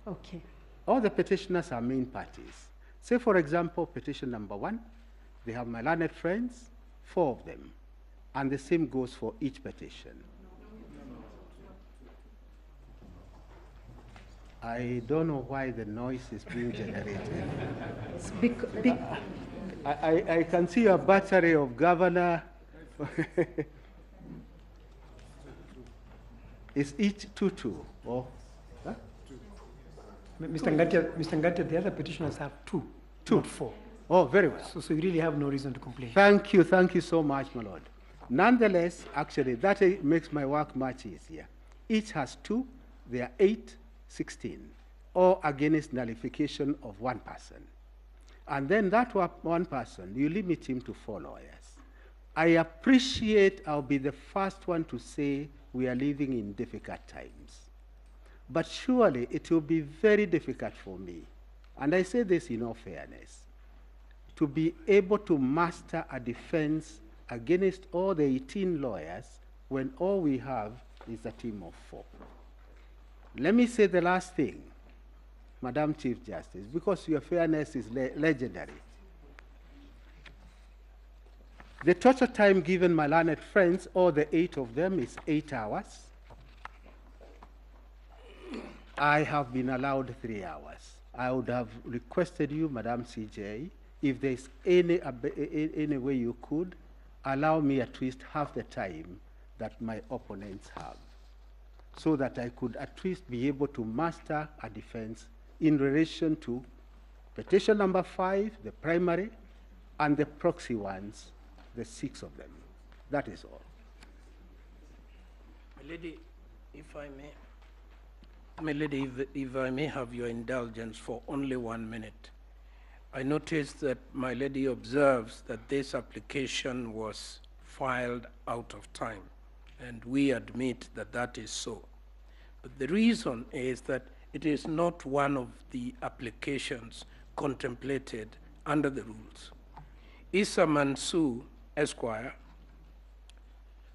Okay. All the petitioners are main parties. Say, for example, petition number 1, they have my learned friends, 4 of them. And the same goes for each petition. I don't know why the noise is being generated. I can see a battery of governor. Is each 2-2? Or, huh? Mr. Ngatia, the other petitioners have 2. Two. not 4. Oh, very well. So you really have no reason to complain. Thank you so much, my lord. Nonetheless, actually, that makes my work much easier. Each has 2, they are 8, 16, or against nullification of 1 person. And then that 1 person, you limit him to 4 lawyers. I appreciate I'll be the first one to say we are living in difficult times. But surely it will be very difficult for me, and I say this in all fairness, to be able to master a defense against all the 18 lawyers when all we have is a team of 4. Let me say the last thing, Madam Chief Justice, because your fairness is legendary. The total time given my learned friends, all the 8 of them, is 8 hours. I have been allowed 3 hours. I would have requested you, Madam CJ, if there's any way you could, allow me at least half the time that my opponents have, so that I could at least be able to master a defense in relation to petition number 5, the primary, and the proxy ones, the 6 of them. That is all. My lady, if I may. My lady, if I may have your indulgence for only 1 minute. I noticed that my lady observes that this application was filed out of time, and we admit that that is so. But the reason is that it is not one of the applications contemplated under the rules. Issa Mansour, Esquire,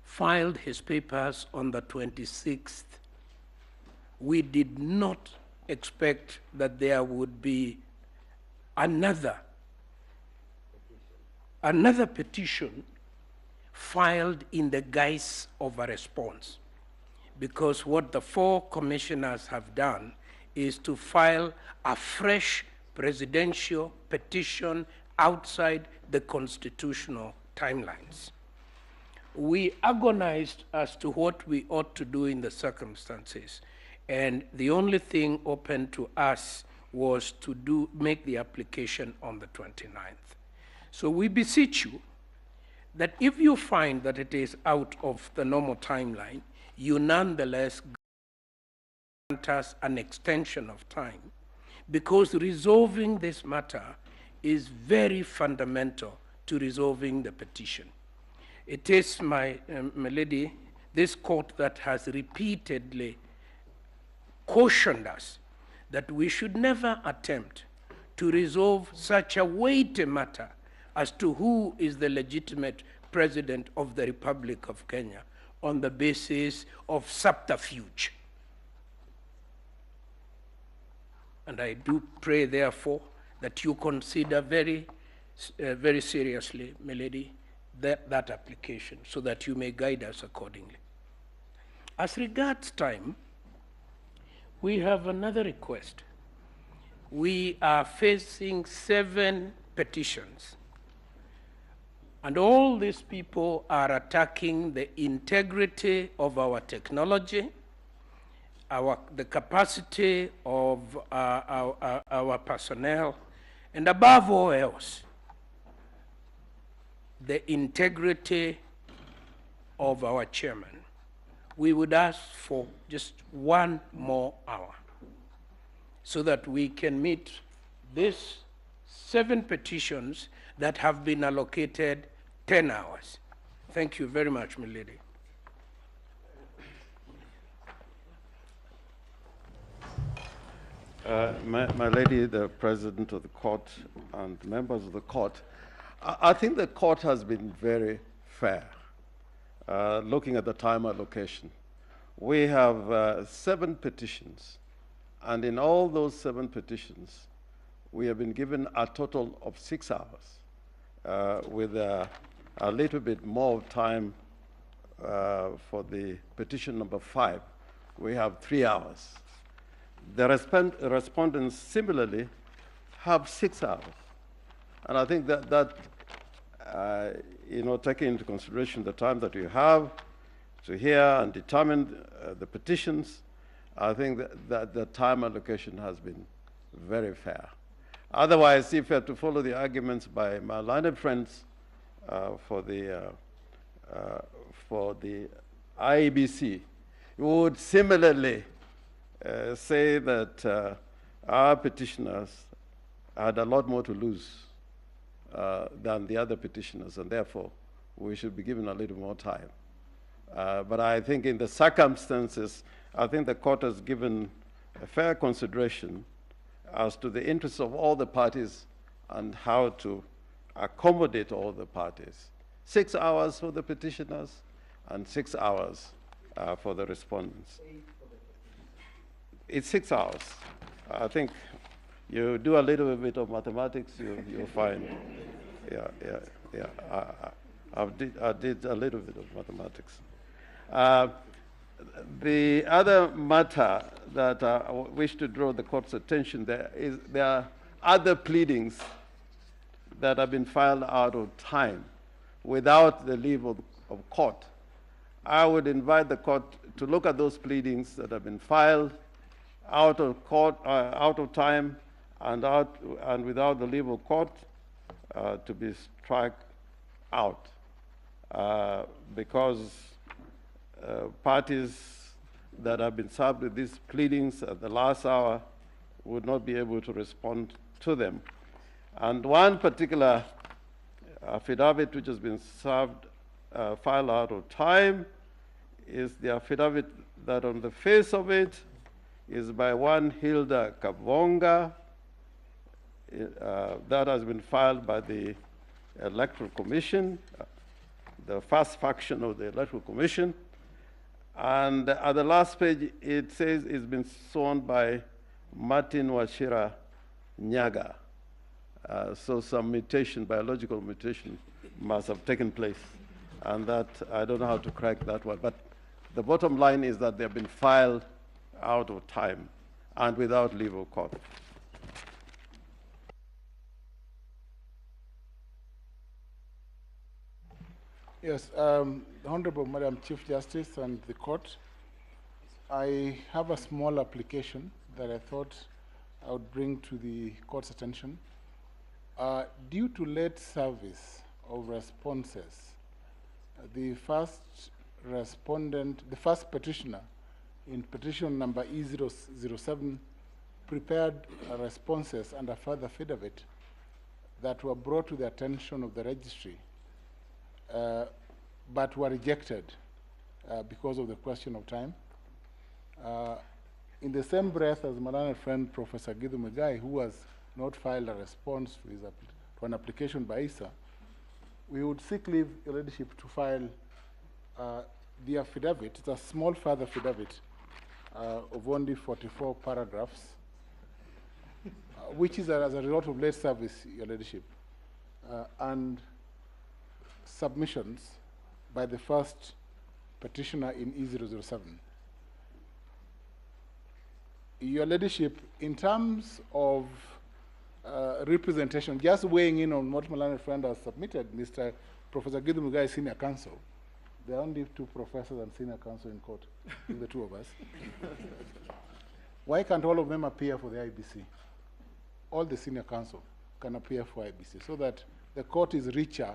filed his papers on the 26th. We did not expect that there would be another petition filed in the guise of a response, because what the 4 commissioners have done is to file a fresh presidential petition outside the constitutional timelines. We agonized as to what we ought to do in the circumstances, and the only thing open to us was to make the application on the 29th. So we beseech you that if you find that it is out of the normal timeline, you nonetheless grant us an extension of time, because resolving this matter is very fundamental to resolving the petition. It is, my lady, this court that has repeatedly cautioned us that we should never attempt to resolve such a weighty matter as to who is the legitimate president of the Republic of Kenya on the basis of subterfuge. And I do pray, therefore, that you consider very seriously, my lady, that application, so that you may guide us accordingly. As regards time, we have another request. We are facing 7 petitions, and all these people are attacking the integrity of our technology, the capacity of our personnel, and above all else, the integrity of our chairman. We would ask for just 1 more hour so that we can meet these 7 petitions that have been allocated 10 hours. Thank you very much, my lady. My lady, the president of the court and members of the court, I think the court has been very fair. Looking at the time allocation, we have 7 petitions, and in all those 7 petitions, we have been given a total of 6 hours, with a little bit more time for the petition number 5. We have 3 hours. The respondents similarly have 6 hours, and I think that taking into consideration the time that you have to hear and determine the petitions, I think that the time allocation has been very fair. Otherwise, if you have to follow the arguments by my learned friends for the IEBC, you would similarly say that our petitioners had a lot more to lose than the other petitioners, and therefore we should be given a little more time. But I think in the circumstances, I think the court has given a fair consideration as to the interests of all the parties and how to accommodate all the parties. 6 hours for the petitioners and 6 hours for the respondents. It's 6 hours. I think you do a little bit of mathematics, you'll find. I did a little bit of mathematics. The other matter that I wish to draw the court's attention there is there are other pleadings that have been filed out of time without the leave of court. I would invite the court to look at those pleadings that have been filed out of court, out of time, and without the leave of court to be struck out because parties that have been served with these pleadings at the last hour would not be able to respond to them. And one particular affidavit which has been served, filed out of time, is the affidavit that on the face of it is by one Hilda Kavonga. That has been filed by the Electoral Commission, the first faction of the Electoral Commission. And at the last page, it says it's been sworn by Martin Wachira Nyaga. So some mutation, biological mutation, must have taken place. And that, I don't know how to crack that one. But the bottom line is that they've been filed out of time and without leave of court. Yes, Honorable Madam Chief Justice and the court, I have a small application that I thought I would bring to the court's attention. Due to late service of responses, the first respondent, the first petitioner in petition number E007 prepared responses and a further affidavit that were brought to the attention of the registry but were rejected because of the question of time. In the same breath as my learned friend Professor Githu Muigai, who has not filed a response to an application by ISA, we would seek leave, Your Ladyship, to file the affidavit. It's a small further affidavit of only 44 paragraphs, which is as a result of late service, Your Ladyship, and submissions by the first petitioner in E007. Your Ladyship, in terms of representation, just weighing in on what my learned friend has submitted, Mr. Professor Githu Muigai, Senior Counsel. There are only 2 professors and senior counsel in court, the 2 of us. Why can't all of them appear for the IBC? All the senior counsel can appear for IBC so that the court is richer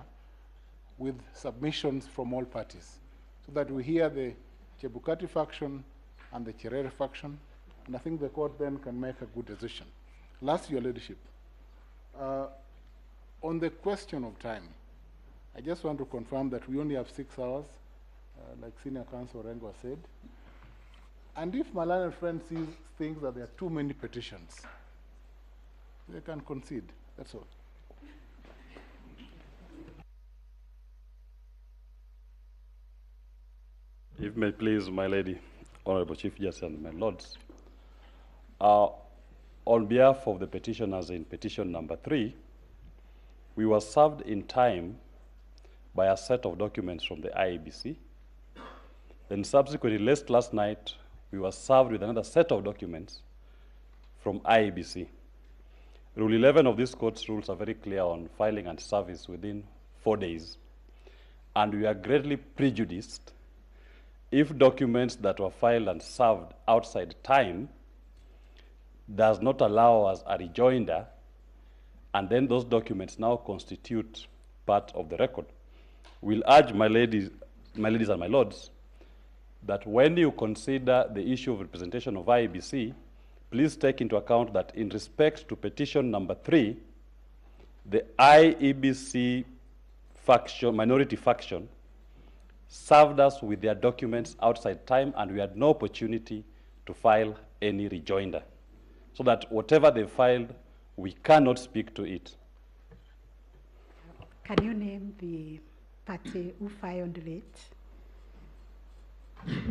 with submissions from all parties, so that we hear the Chebukati faction and the Cherere faction, and I think the court then can make a good decision. Last, Your Ladyship, on the question of time, I just want to confirm that we only have 6 hours, like Senior Counsel Rengo said. And if my learned friend thinks that there are too many petitions, they can concede, that's all. If may please, my lady, Honorable Chief Justice and my lords, on behalf of the petitioners in petition number 3, we were served in time by a set of documents from the IEBC. Then subsequently, last night, we were served with another set of documents from IEBC. Rule 11 of this court's rules are very clear on filing and service within 4 days. And we are greatly prejudiced if documents that were filed and served outside time does not allow us a rejoinder and then those documents now constitute part of the record. We'll urge my ladies and my lords, that when you consider the issue of representation of IEBC, please take into account that in respect to petition number 3, the IEBC faction, minority faction, served us with their documents outside time, and we had no opportunity to file any rejoinder. So that whatever they filed, we cannot speak to it. Can you name the party who filed late?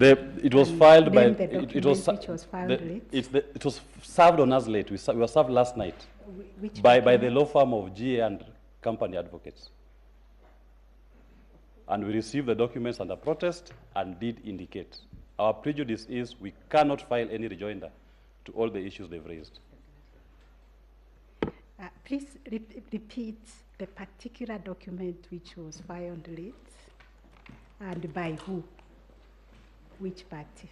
It was And filed by name the document which was filed late? It was served on us late. We were served last night Which by the document? law firm of GA and Company Advocates. And we received the documents under protest and did indicate. Our prejudice is we cannot file any rejoinder to all the issues they've raised. Please repeat the particular document which was filed late and by who? Which party?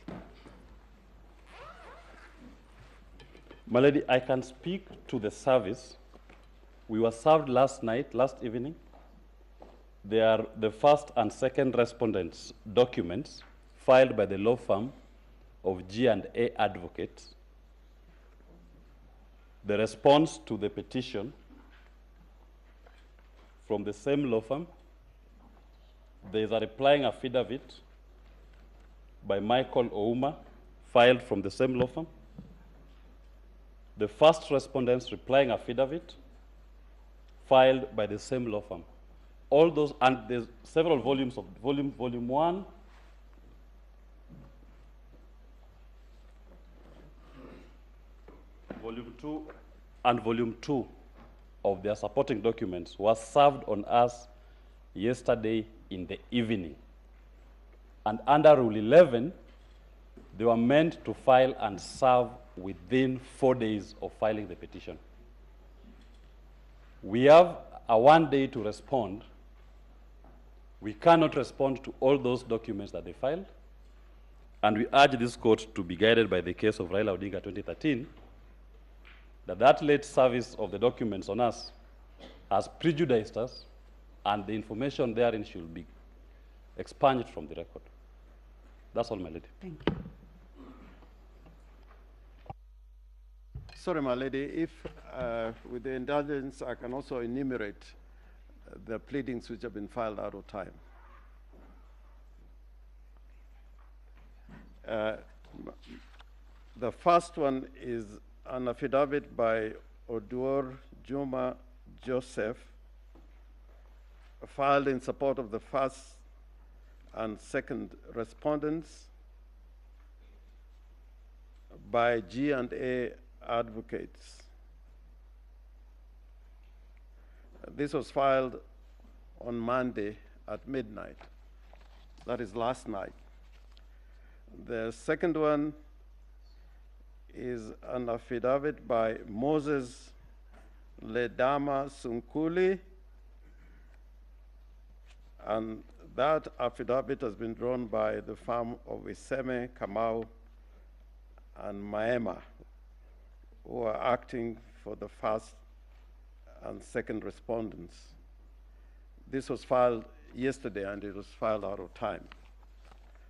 My lady, I can speak to the service. We were served last night, last evening. They are the first and second respondents' documents filed by the law firm of G&A Advocates. The response to the petition from the same law firm. There is a replying affidavit by Michael Ouma, filed from the same law firm. The first respondent's replying affidavit, filed by the same law firm. All those, and there's several volumes of volume 1, volume 2, and volume 2 of their supporting documents was served on us yesterday in the evening. And under Rule 11, they were meant to file and serve within 4 days of filing the petition. We have a 1 day to respond. We cannot respond to all those documents that they filed. And we urge this court to be guided by the case of Raila Odinga 2013, that late service of the documents on us has prejudiced us, and the information therein should be expunged from the record. That's all, my lady. Thank you. Sorry, my lady, if with the indulgence, I can also enumerate the pleadings which have been filed out of time. The first one is an affidavit by Oduor Juma Joseph, filed in support of the first and second respondents by G&A Advocates. This was filed on Monday at midnight. That is last night. The second one is an affidavit by Moses Ledama Sunkuli, and that affidavit has been drawn by the firm of Iseme, Kamau, and Maema, who are acting for the first and second respondents. This was filed yesterday, and it was filed out of time.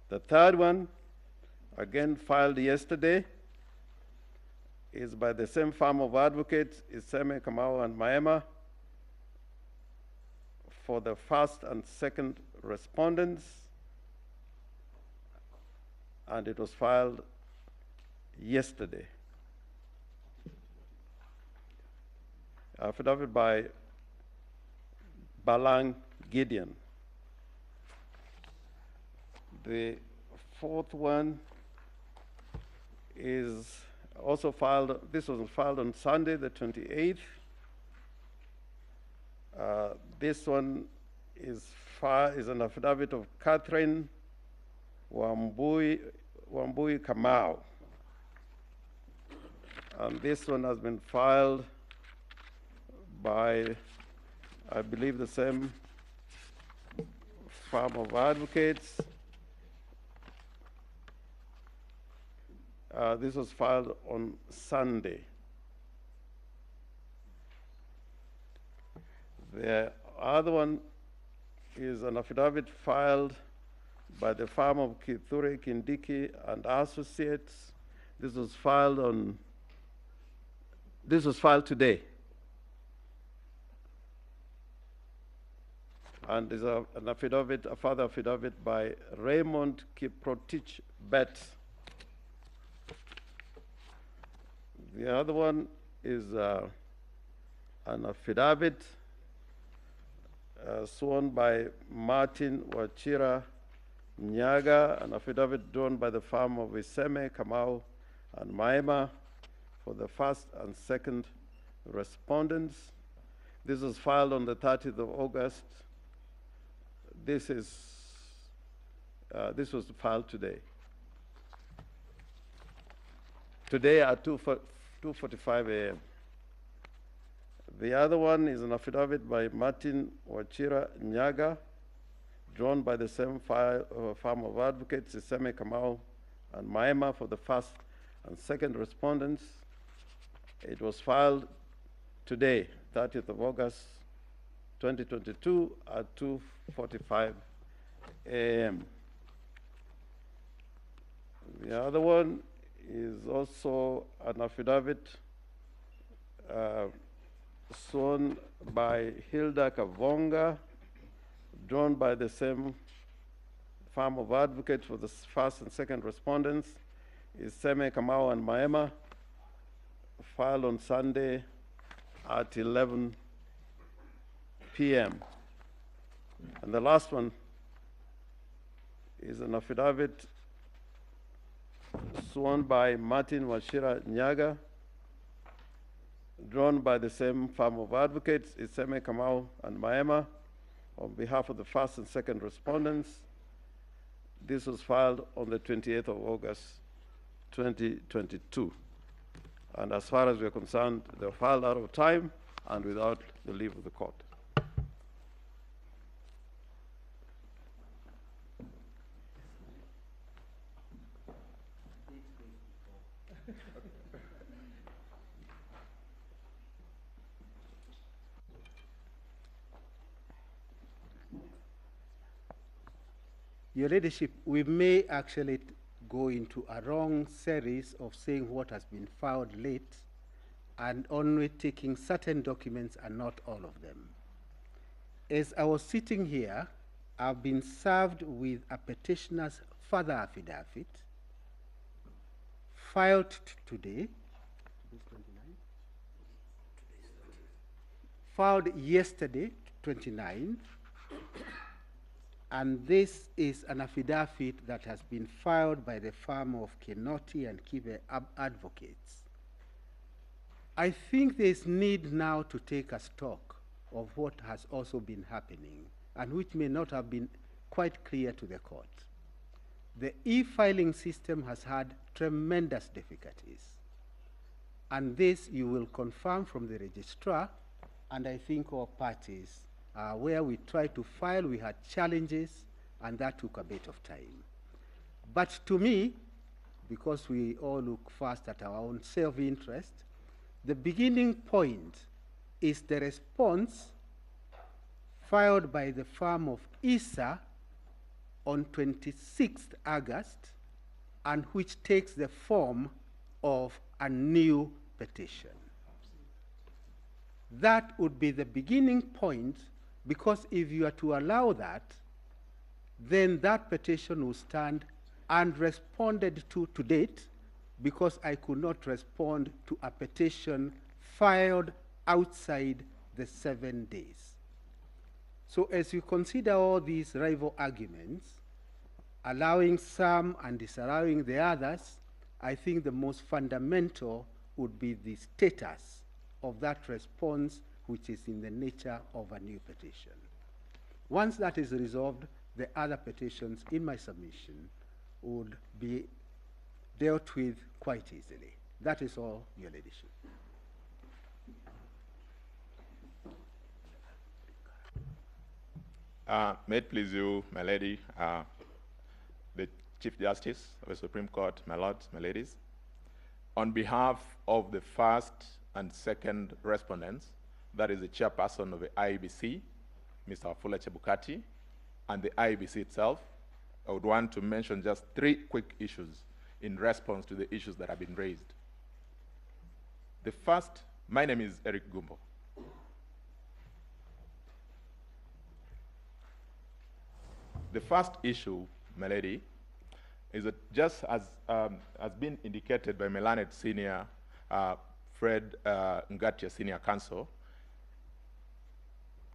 The third one, again filed yesterday, is by the same firm of advocates, Iseme, Kamau, and Maema, for the first and second respondents, and it was filed yesterday. Affidavit by Balang Gideon. The fourth one is also filed, this was filed on Sunday, the 28th. This one is an affidavit of Catherine Wambui Kamau. And this one has been filed by, I believe, the same firm of advocates. This was filed on Sunday. The other one is an affidavit filed by the firm of Kithure Kindiki and Associates. This was filed today. And there's an affidavit, a further affidavit by Raymond Kiprotich Bet. The other one is an affidavit sworn by Martin Wachira Nyaga, an affidavit drawn by the firm of Iseme, Kamau, and Maema for the first and second respondents. This was filed on the 30th of August. This was filed today. Today at 2:45 a.m. The other one is an affidavit by Martin Wachira Nyaga, drawn by the same firm of advocates, Iseme, Kamau, and Maema for the first and second respondents. It was filed today, 30th of August, 2022 at 2:45 a.m. The other one is also an affidavit sworn by Hilda Kavonga, drawn by the same firm of advocates for the first and second respondents, Iseme, Kamau, and Maema, filed on Sunday at 11 p.m. And the last one is an affidavit sworn by Martin Wachira Nyaga, drawn by the same firm of advocates, Iseme, Kamau, and Maema, on behalf of the first and second respondents. This was filed on the 28th of August, 2022. And as far as we're concerned, they were filed out of time and without the leave of the court. Your Ladyship, we may actually go into a wrong series of saying what has been filed late and only taking certain documents and not all of them. As I was sitting here, I've been served with a petitioner's further affidavit filed today, filed yesterday, 29, and this is an affidavit that has been filed by the firm of Kenoti and Kibe Advocates. I think there is need now to take a stock of what has also been happening and which may not have been quite clear to the court. The e-filing system has had tremendous difficulties, and this you will confirm from the registrar, and I think all parties. Where we tried to file, we had challenges, and that took a bit of time. But to me, because we all look first at our own self-interest, the beginning point is the response filed by the firm of ISA on 26th August, and which takes the form of a new petition. That would be the beginning point, because if you are to allow that, then that petition will stand unresponded to date, because I could not respond to a petition filed outside the 7 days. So as you consider all these rival arguments, allowing some and disallowing the others, I think the most fundamental would be the status of that response, which is in the nature of a new petition. Once that is resolved, the other petitions in my submission would be dealt with quite easily. That is all, Your Ladyship. May it please you, my lady, the Chief Justice of the Supreme Court, my lords, my ladies. On behalf of the first and second respondents, that is the chairperson of the IEBC, Mr. Wafula Chebukati, and the IEBC itself, I would want to mention just 3 quick issues in response to the issues that have been raised. The first, my name is Eric Gumbo. The first issue, my lady, is that just as has been indicated by Melanet Senior, Fred Ngatia Senior Counsel,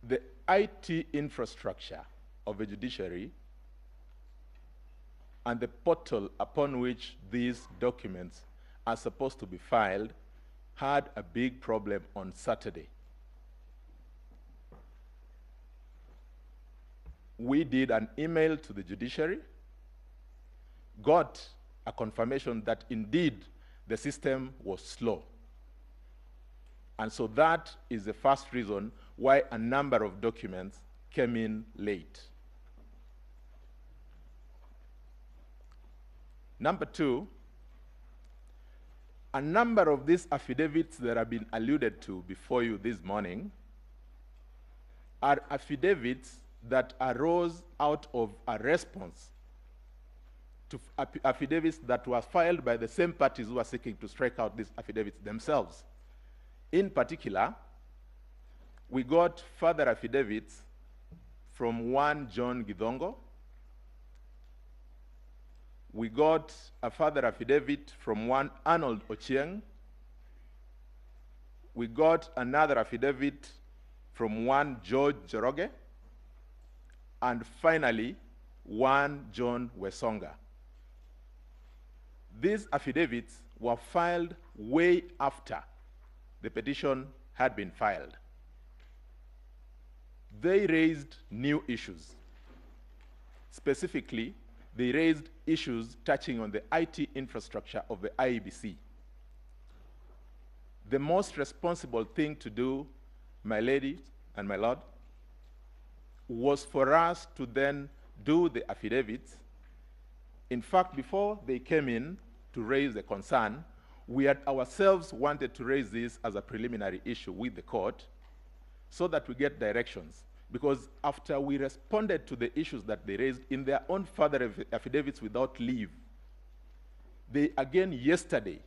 the IT infrastructure of the judiciary and the portal upon which these documents are supposed to be filed had a big problem on Saturday. We did an email to the judiciary, got a confirmation that indeed the system was slow. And so that is the first reason why a number of documents came in late. Number 2, a number of these affidavits that have been alluded to before you this morning are affidavits that arose out of a response to affidavits that were filed by the same parties who are seeking to strike out these affidavits themselves. In particular, we got further affidavits from one John Gidongo. We got a further affidavit from one Arnold Ochieng. We got another affidavit from one George Joroge. And finally, one John Wesonga. These affidavits were filed way after the petition had been filed. They raised new issues. Specifically, they raised issues touching on the IT infrastructure of the IEBC. The most responsible thing to do, my lady and my lord, was for us to then do the affidavits. In fact, before they came in to raise the concern, we had ourselves wanted to raise this as a preliminary issue with the court so that we get directions. Because after we responded to the issues that they raised in their own further affidavits without leave, they again yesterday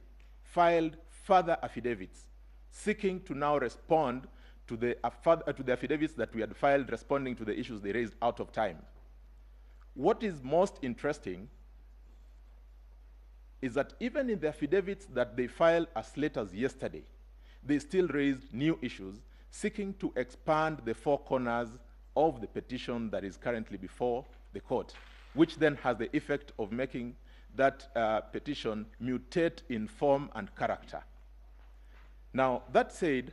filed further affidavits seeking to now respond to the affidavits that we had filed responding to the issues they raised out of time. What is most interesting is that even in the affidavits that they filed as late as yesterday, they still raised new issues seeking to expand the 4 corners of the petition that is currently before the court, which then has the effect of making that petition mutate in form and character. Now, that said,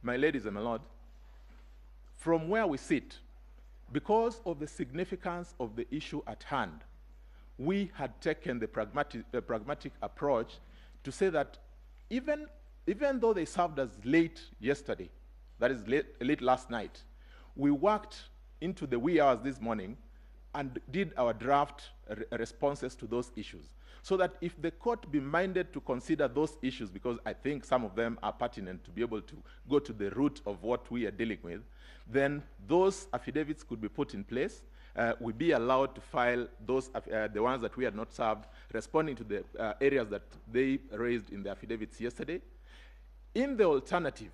my ladies and my lord, from where we sit, because of the significance of the issue at hand, we had taken the pragmatic approach to say that even though they served us late yesterday, that is late last night, we worked into the wee hours this morning and did our draft responses to those issues, so that if the court be minded to consider those issues, because I think some of them are pertinent to be able to go to the root of what we are dealing with, then those affidavits could be put in place. We'd be allowed to file those, the ones that we had not served, responding to the areas that they raised in the affidavits yesterday. In the alternative,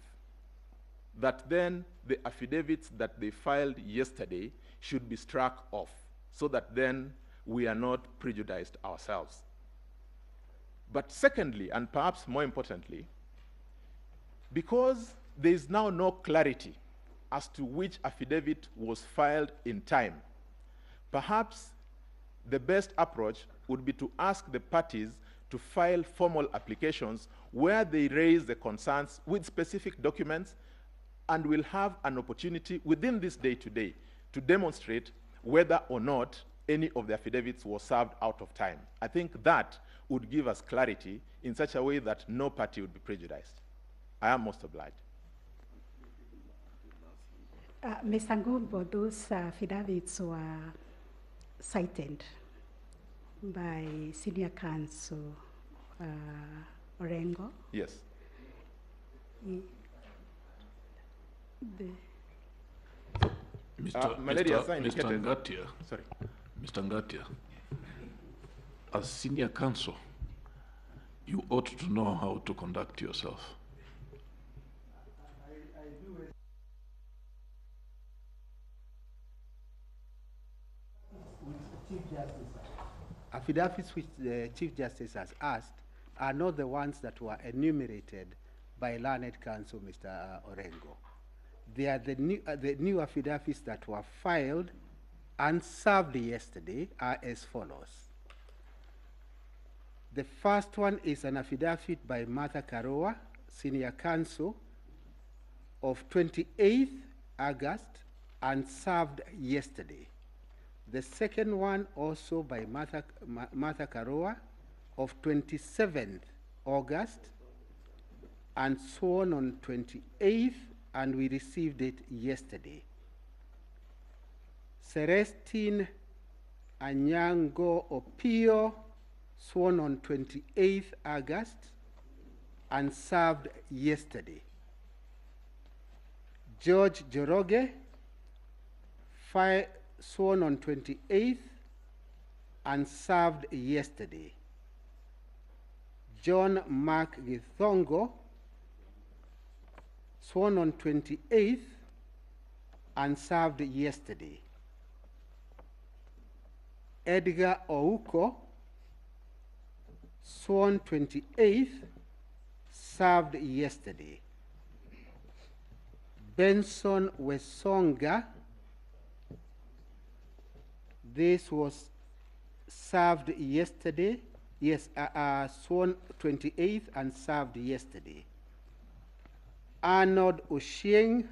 that then the affidavits that they filed yesterday should be struck off, so that then we are not prejudiced ourselves. But secondly, and perhaps more importantly, because there is now no clarity as to which affidavit was filed in time, perhaps the best approach would be to ask the parties to file formal applications where they raise the concerns with specific documents, and we'll have an opportunity within this day today to demonstrate whether or not any of the affidavits was served out of time. I think that would give us clarity in such a way that no party would be prejudiced. I am most obliged. Mr. Ngumbo, those affidavits were cited by Senior Counsel Orengo. Yes. Mr. Ngatia, sorry. Mr. Ngatia, as senior counsel, you ought to know how to conduct yourself. Affidavits which the Chief Justice has asked are not the ones that were enumerated by learned counsel, Mr. Orengo. They are the new affidavits that were filed and served yesterday are as follows. The first one is an affidavit by Martha Karoa, senior counsel, of 28th August and served yesterday. The second one also by Martha Karoa of 27th August and sworn on 28th, and we received it yesterday. Celestine Anyango Opio, sworn on 28th August and served yesterday. George Joroge, sworn on 28th and served yesterday. John Mark Githongo, sworn on 28th and served yesterday. Edgar Ouko, sworn 28th, served yesterday. Benson Wesonga, this was served yesterday. Yes, sworn 28th and served yesterday. Arnold Oshieng,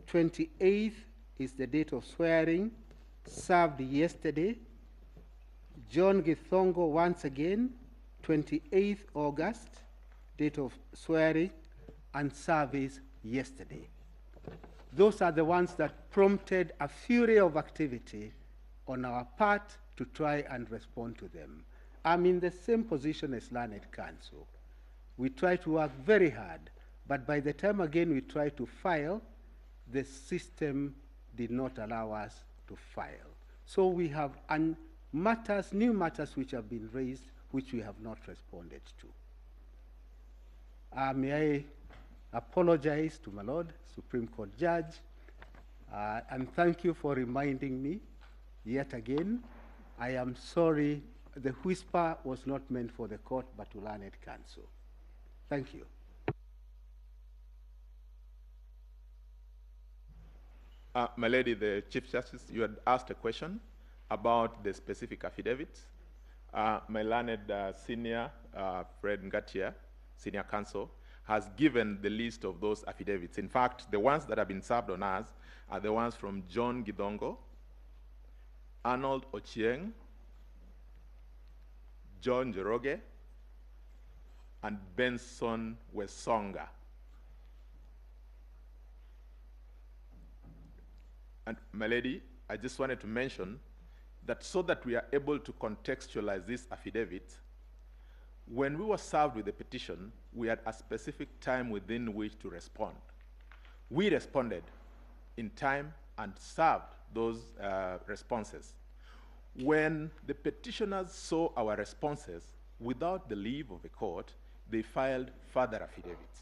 28th is the date of swearing, served yesterday. John Githongo, once again, 28th August, date of swearing and service yesterday. Those are the ones that prompted a fury of activity on our part to try and respond to them. I'm in the same position as learned counsel. We try to work very hard, but by the time again we try to file, the system did not allow us to file. So we have new matters which have been raised, which we have not responded to. May I apologize to my Lord, Supreme Court Judge, and thank you for reminding me yet again. I am sorry, the whisper was not meant for the court, but to learned counsel. Thank you. My lady, the Chief Justice, you had asked a question about the specific affidavits. My learned senior, Fred Ngatia, senior counsel, has given the list of those affidavits. In fact, the ones that have been served on us are the ones from John Githongo, Arnold Ochieng, John Joroge, and Benson Wesonga. And my lady, I just wanted to mention that so that we are able to contextualize this affidavit, when we were served with the petition, we had a specific time within which to respond. We responded in time and served those responses. When the petitioners saw our responses, without the leave of the court, they filed further affidavits.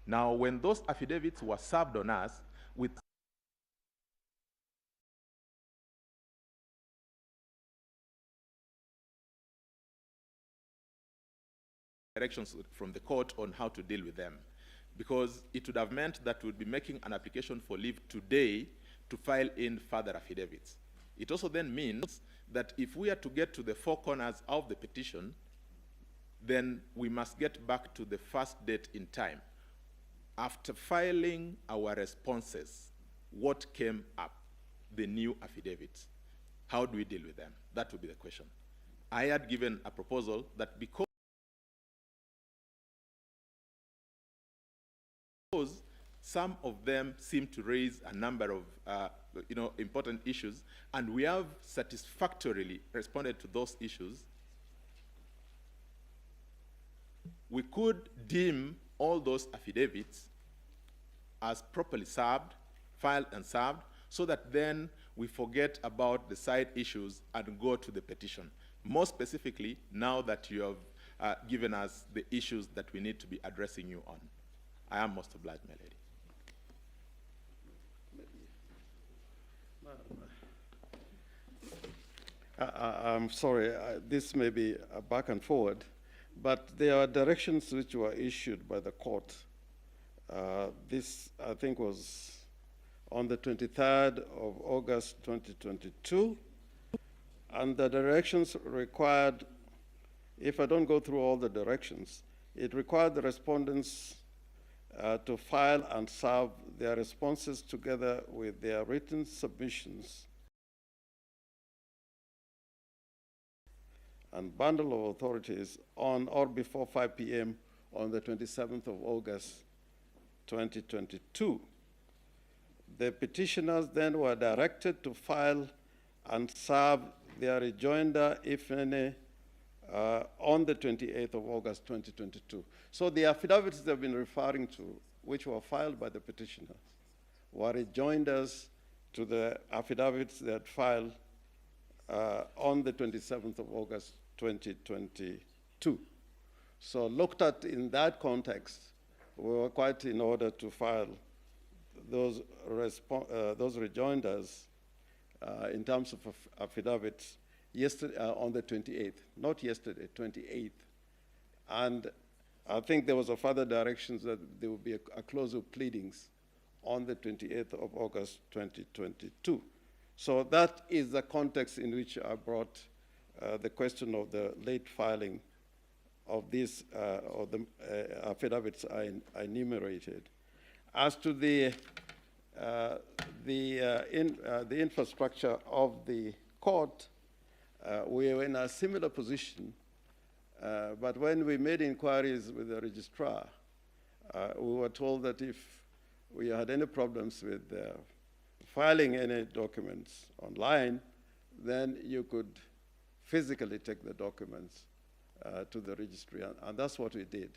Now, when those affidavits were served on us with directions from the court on how to deal with them, because it would have meant that we would be making an application for leave today to file in further affidavits. It also then means that if we are to get to the four corners of the petition, then we must get back to the first date in time. After filing our responses, what came up? The new affidavits. How do we deal with them? That would be the question. I had given a proposal that because some of them seem to raise a number of important issues, and we have satisfactorily responded to those issues, we could deem all those affidavits as properly served, filed and served, so that then we forget about the side issues and go to the petition. More specifically, now that you have given us the issues that we need to be addressing you on. I am most obliged, my lady. I'm sorry, this may be a back and forward, but there are directions which were issued by the court. This, I think, was on the 23rd of August 2022, and the directions required, if I don't go through all the directions, it required the respondents to file and serve their responses together with their written submissions and bundle of authorities on or before 5 p.m. on the 27th of August 2022. The petitioners then were directed to file and serve their rejoinder, if any, on the 28th of August 2022. So the affidavits they've been referring to, which were filed by the petitioners, were rejoinders to the affidavits they had filed on the 27th of August 2022. So looked at in that context, we were quite in order to file those rejoinders in terms of affidavits yesterday, on the 28th, not yesterday, 28th. And I think there was a further directions that there would be a close of pleadings on the 28th of August 2022. So that is the context in which I brought the question of the late filing of these of the affidavits I enumerated. As to the infrastructure of the court, we were in a similar position, but when we made inquiries with the registrar, we were told that if we had any problems with filing any documents online, then you could physically take the documents to the registry, and that's what we did.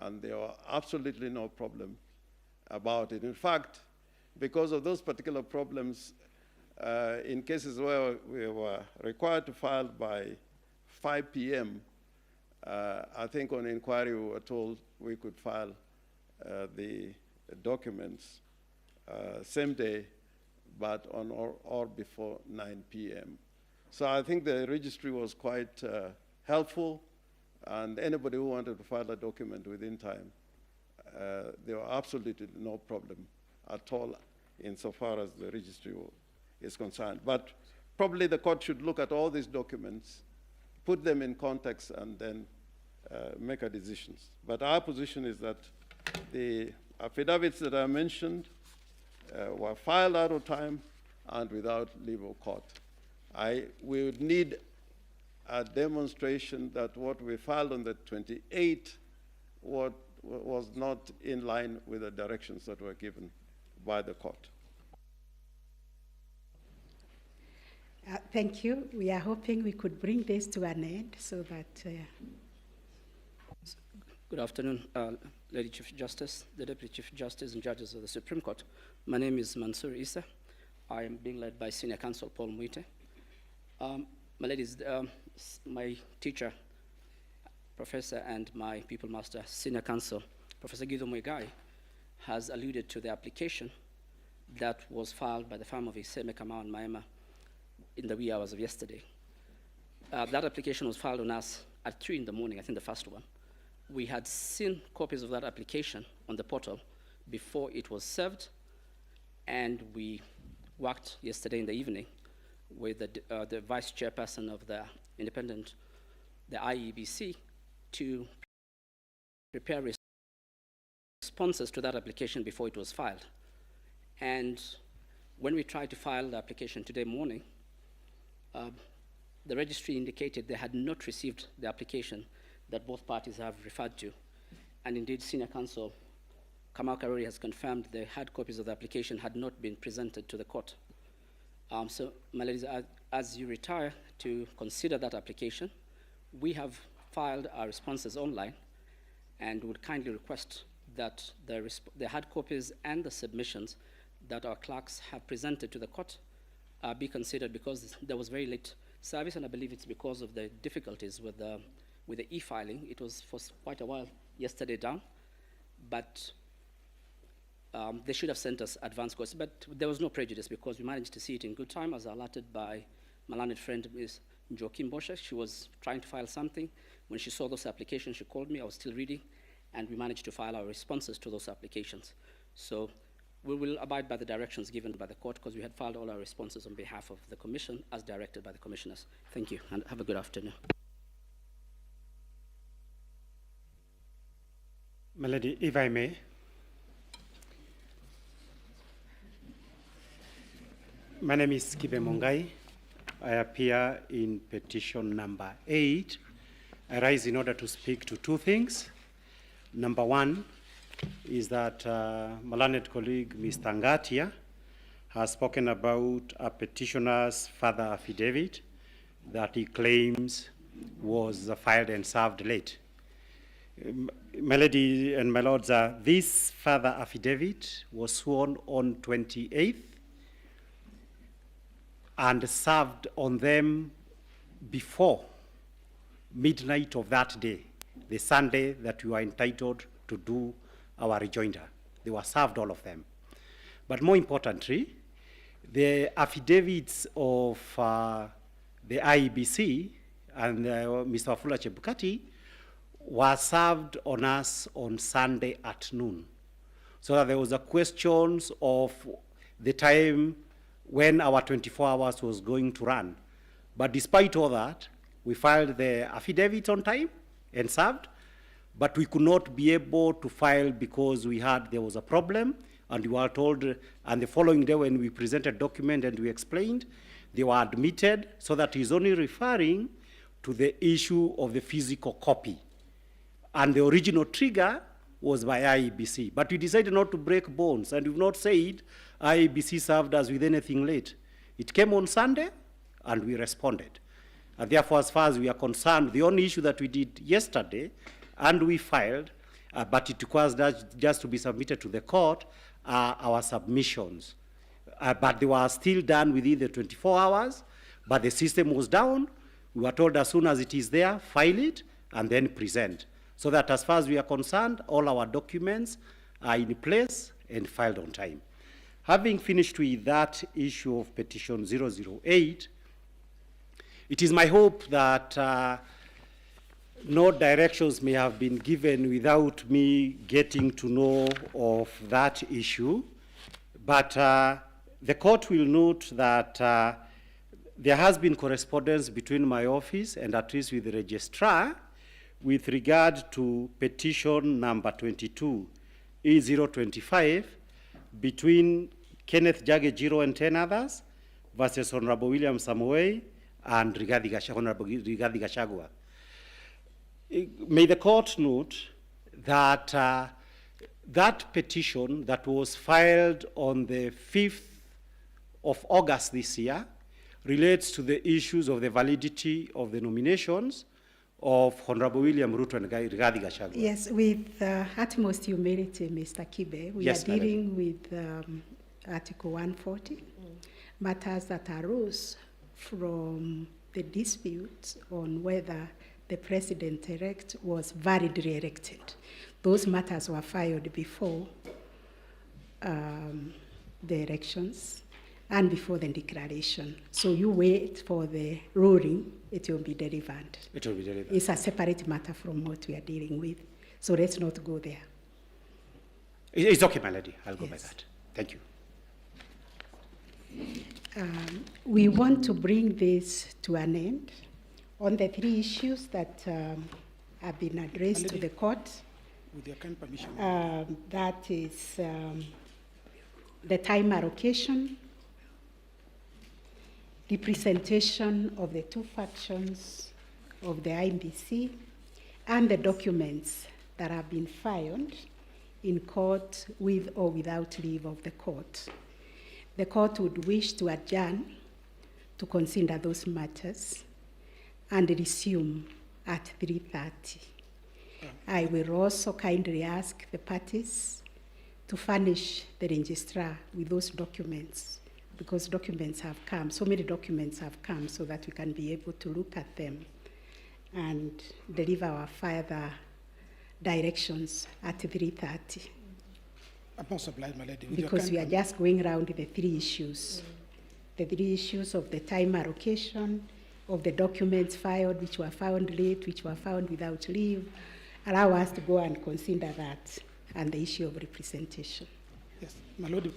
And there were absolutely no problem about it. In fact, because of those particular problems, in cases where we were required to file by 5 p.m., I think on inquiry we were told we could file the documents same day, but on or before 9 p.m. So I think the registry was quite helpful, and anybody who wanted to file a document within time, there were absolutely no problem at all insofar as the registry is concerned. But probably the court should look at all these documents, put them in context, and then make a decision. But our position is that the affidavits that I mentioned were filed out of time and without leave of court. We would need a demonstration that what we filed on the 28th was not in line with the directions that were given by the court. Thank you. We are hoping we could bring this to an end so that... Good afternoon, Lady Chief Justice, the Deputy Chief Justice and judges of the Supreme Court. My name is Mansour Issa. I am being led by Senior Counsel Paul Muite. My ladies, my teacher, Professor, and my People Master, Senior Counsel, Professor Githu Muigai, has alluded to the application that was filed by the firm of Iseme Kamau and Maema in the wee hours of yesterday. That application was filed on us at 3 in the morning, I think the first one. We had seen copies of that application on the portal before it was served, and we worked yesterday in the evening with the vice chairperson of the independent, the IEBC, to prepare responses to that application before it was filed. And when we tried to file the application today morning, the registry indicated they had not received the application that both parties have referred to. And indeed, Senior Counsel Kamau Karori has confirmed the hard copies of the application had not been presented to the court. So, my ladies, as you retire to consider that application, we have filed our responses online and would kindly request that the hard copies and the submissions that our clerks have presented to the court be considered, because there was very late service, and I believe it's because of the difficulties with the e-filing. It was for quite a while yesterday down, but they should have sent us advance copies. But there was no prejudice because we managed to see it in good time, as alerted by my learned friend, Ms. Joaquin Bosha. She was trying to file something. When she saw those applications, she called me. I was still reading, and we managed to file our responses to those applications. So we will abide by the directions given by the court, because we had filed all our responses on behalf of the commission as directed by the commissioners. Thank you, and have a good afternoon. My lady, if I may. My name is Kibe Mongai. I appear in petition number 8. I rise in order to speak to two things. Number one is that my learned colleague, Mr. Ngatia, has spoken about a petitioner's further affidavit that he claims was filed and served late. My lady and my lords, this further affidavit was sworn on 28th and served on them before midnight of that day, the Sunday that we were entitled to do our rejoinder. They were served, all of them. But more importantly, the affidavits of the IEBC and Mr. Wafula Chebukati were served on us on Sunday at noon. So that there was a question of the time when our 24 hours was going to run. But despite all that, we filed the affidavit on time and served, but we could not be able to file because there was a problem, and we were told, and the following day when we presented document and we explained, they were admitted, so that he's only referring to the issue of the physical copy. And the original trigger was by IEBC. But we decided not to break bones, and we've not said IEBC served us with anything late. It came on Sunday, and we responded. And therefore, as far as we are concerned, the only issue that we did yesterday, and we filed, but it requires that just to be submitted to the court, are our submissions. But they were still done within the 24 hours, but the system was down. We were told as soon as it is there, file it, and then present. So that as far as we are concerned, all our documents are in place and filed on time. Having finished with that issue of petition 008, it is my hope that no directions may have been given without me getting to know of that issue. But the court will note that there has been correspondence between my office and at least with the registrar with regard to petition number 22, E025, between Kenneth Jagejiro and 10 others versus Honorable William Samoei and Honorable Rigathi Gachagua. May the court note that that petition that was filed on the 5th of August this year relates to the issues of the validity of the nominations of Honorable William Ruto and Rigathi Gachagua. Yes, with utmost humility, Mr. Kibe, we are dealing with Article 140, matters that arose from the dispute on whether the president-elect was validly elected. Those matters were filed before the elections and before the declaration. So you wait for the ruling, it will be delivered. It will be delivered. It's a separate matter from what we are dealing with. So let's not go there. It's okay, my lady. I'll go by that. Thank you. We want to bring this to an end on the three issues that have been addressed to the court. With your kind permission. That is the time allocation, the presentation of the two factions of the IBC, and the documents that have been filed in court with or without leave of the court. The court would wish to adjourn to consider those matters and resume at 3:30. I will also kindly ask the parties to furnish the registrar with those documents, because documents have come, so many documents have come, so that we can be able to look at them and deliver our further directions at 3:30. I'm most obliged, my lady. Because we are just going around the three issues. The three issues of the time allocation, of the documents filed, which were found late, which were found without leave. Allow us to go and consider that, and the issue of representation. Yes, my lord.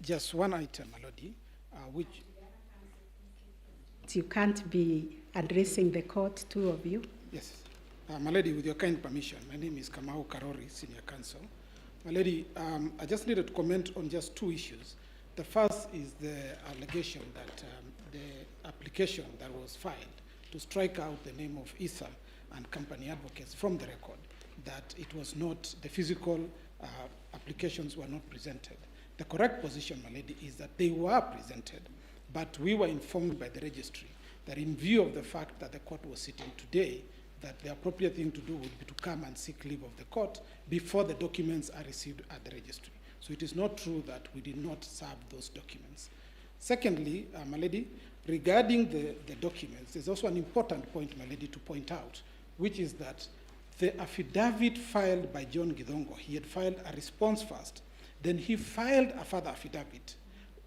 Just one item, my lord, which... You can't be addressing the court, two of you. Yes. My lady, with your kind permission, my name is Kamau Karori, Senior Counsel. My lady, I just needed to comment on just two issues. The first is the allegation that the application that was filed to strike out the name of ISA and company advocates from the record, that it was not, the physical applications were not presented. The correct position, my lady, is that they were presented, but we were informed by the registry that in view of the fact that the court was sitting today, that the appropriate thing to do would be to come and seek leave of the court before the documents are received at the registry. So it is not true that we did not serve those documents. Secondly, my lady, regarding the documents, there's also an important point, my lady, to point out, which is that the affidavit filed by John Githongo, he had filed a response first, then he filed a further affidavit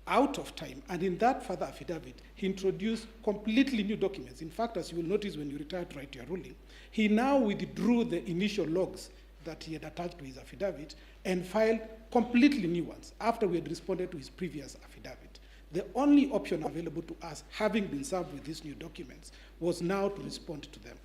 out of time, and in that further affidavit, he introduced completely new documents. In fact, as you will notice when you retire to write your ruling, he now withdrew the initial logs that he had attached to his affidavit and filed completely new ones after we had responded to his previous affidavit. The only option available to us, having been served with these new documents, was now to respond to them.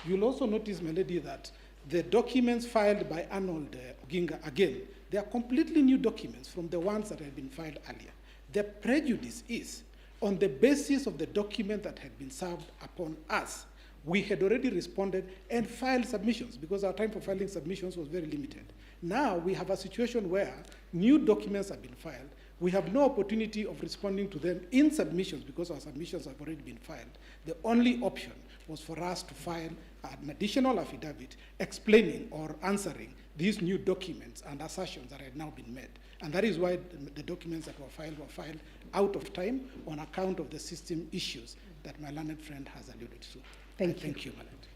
You'll also notice, my lady, that the documents filed by Arnold Oginga, again, they are completely new documents from the ones that had been filed earlier. The prejudice is, on the basis of the document that had been served upon us, we had already responded and filed submissions because our time for filing submissions was very limited. Now we have a situation where new documents have been filed. We have no opportunity of responding to them in submissions because our submissions have already been filed. The only option was for us to file an additional affidavit explaining or answering these new documents and assertions that had now been made. And that is why the documents that were filed out of time on account of the system issues that my learned friend has alluded to. Thank you, my lord.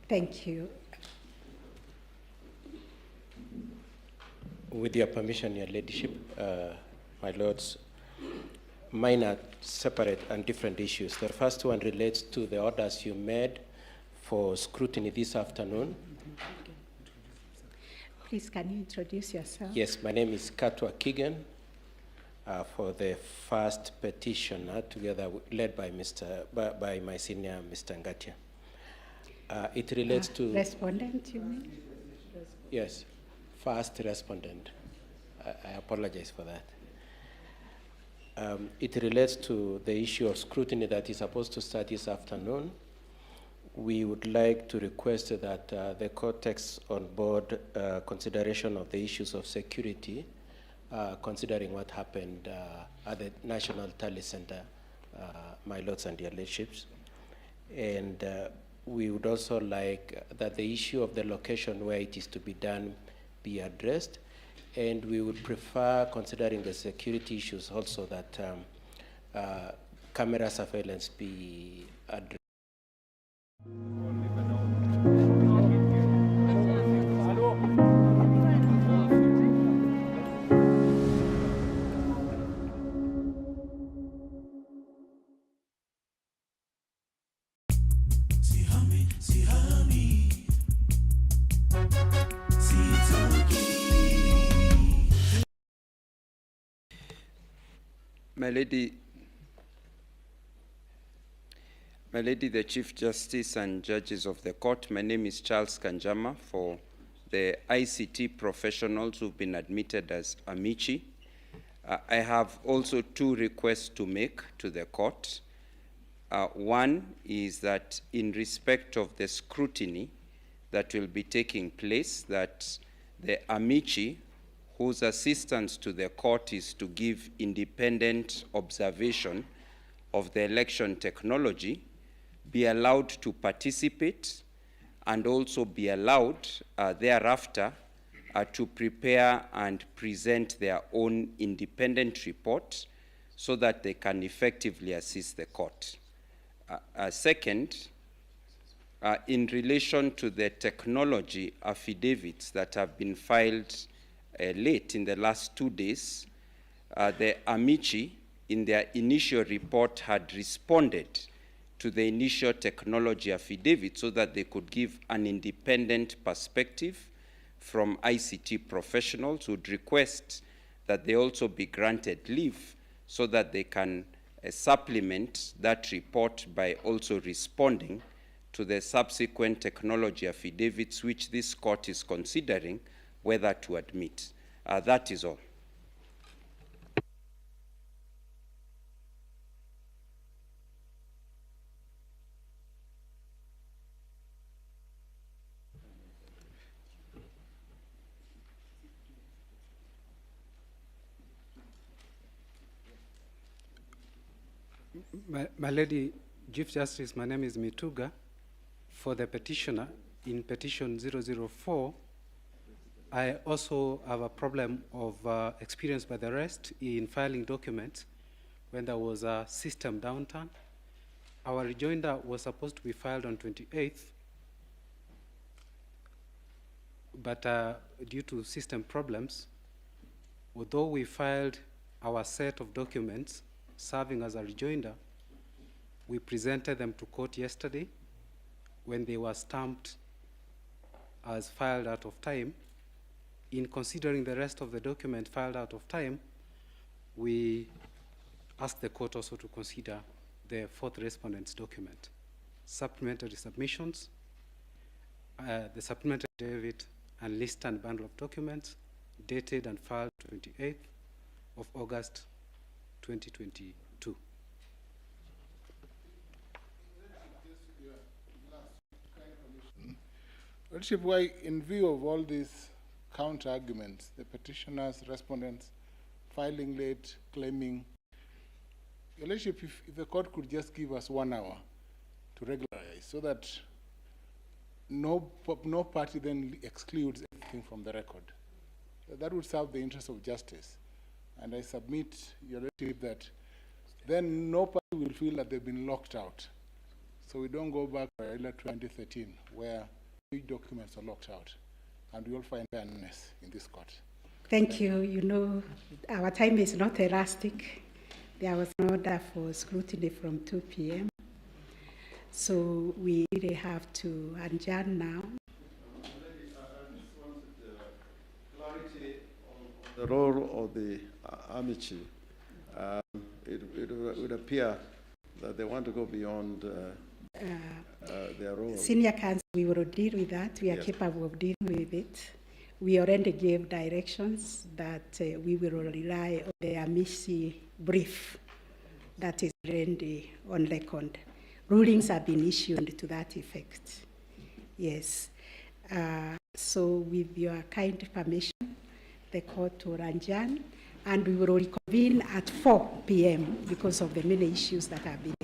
Thank you. With your permission, your ladyship, my lords, mine are separate and different issues. The first one relates to the orders you made for scrutiny this afternoon. Please, can you introduce yourself? Yes, my name is Katwa Keegan, for the first petitioner, together led by by my senior, Mr. Ngatia. It relates to respondent, you mean? Yes, first respondent. I apologize for that. It relates to the issue of scrutiny that is supposed to start this afternoon. We would like to request that the court takes on board consideration of the issues of security, considering what happened at the National Tally Center, my lords and your lordships. And we would also like that the issue of the location where it is to be done be addressed. And we would prefer, considering the security issues also, that camera surveillance be addressed. My Lady, the Chief Justice and judges of the court, my name is Charles Kanjama for the ICT professionals who've been admitted as amici. I have also two requests to make to the court. One is that in respect of the scrutiny that will be taking place, that the amici whose assistance to the court is to give independent observation of the election technology be allowed to participate and also be allowed thereafter to prepare and present their own independent report so that they can effectively assist the court. Second, in relation to the technology affidavits that have been filed late in the last 2 days, the Amici, in their initial report, had responded to the initial technology affidavit so that they could give an independent perspective from ICT professionals, would request that they also be granted leave so that they can supplement that report by also responding to the subsequent technology affidavits which this court is considering whether to admit. That is all. My Lady Chief Justice, my name is Mituga. For the petitioner, in petition 004, I also have a problem of experience by the rest in filing documents when there was a system downturn. Our rejoinder was supposed to be filed on 28th, but due to system problems, although we filed our set of documents serving as a rejoinder, we presented them to court yesterday. When they were stamped as filed out of time, in considering the rest of the document filed out of time, we asked the court also to consider the fourth respondent's document. Supplementary submissions, the supplementary affidavit and list and bundle of documents dated and filed 28th of August 2022. Lordship, why, in view of all these counter arguments, the petitioners, respondents, filing late, claiming, Your Lordship, if the court could just give us 1 hour to regularize so that no party then excludes anything from the record, that would serve the interest of justice. And I submit, Your Lordship, that then no party will feel that they've been locked out. So we don't go back to 2013, where documents are locked out, and we all find fairness in this court. Thank you. You know, our time is not elastic. There was an order for scrutiny from 2 p.m. So we really have to adjourn now. I just wanted clarity on the role of the Amici. It would appear that they want to go beyond their role. Senior counsel, we will deal with that. We are capable of dealing with it. We already gave directions that we will rely on the Amici brief that is already on record. Rulings have been issued to that effect. Yes. So with your kind permission, the court will adjourn, and we will reconvene at 4 p.m. because of the many issues that have been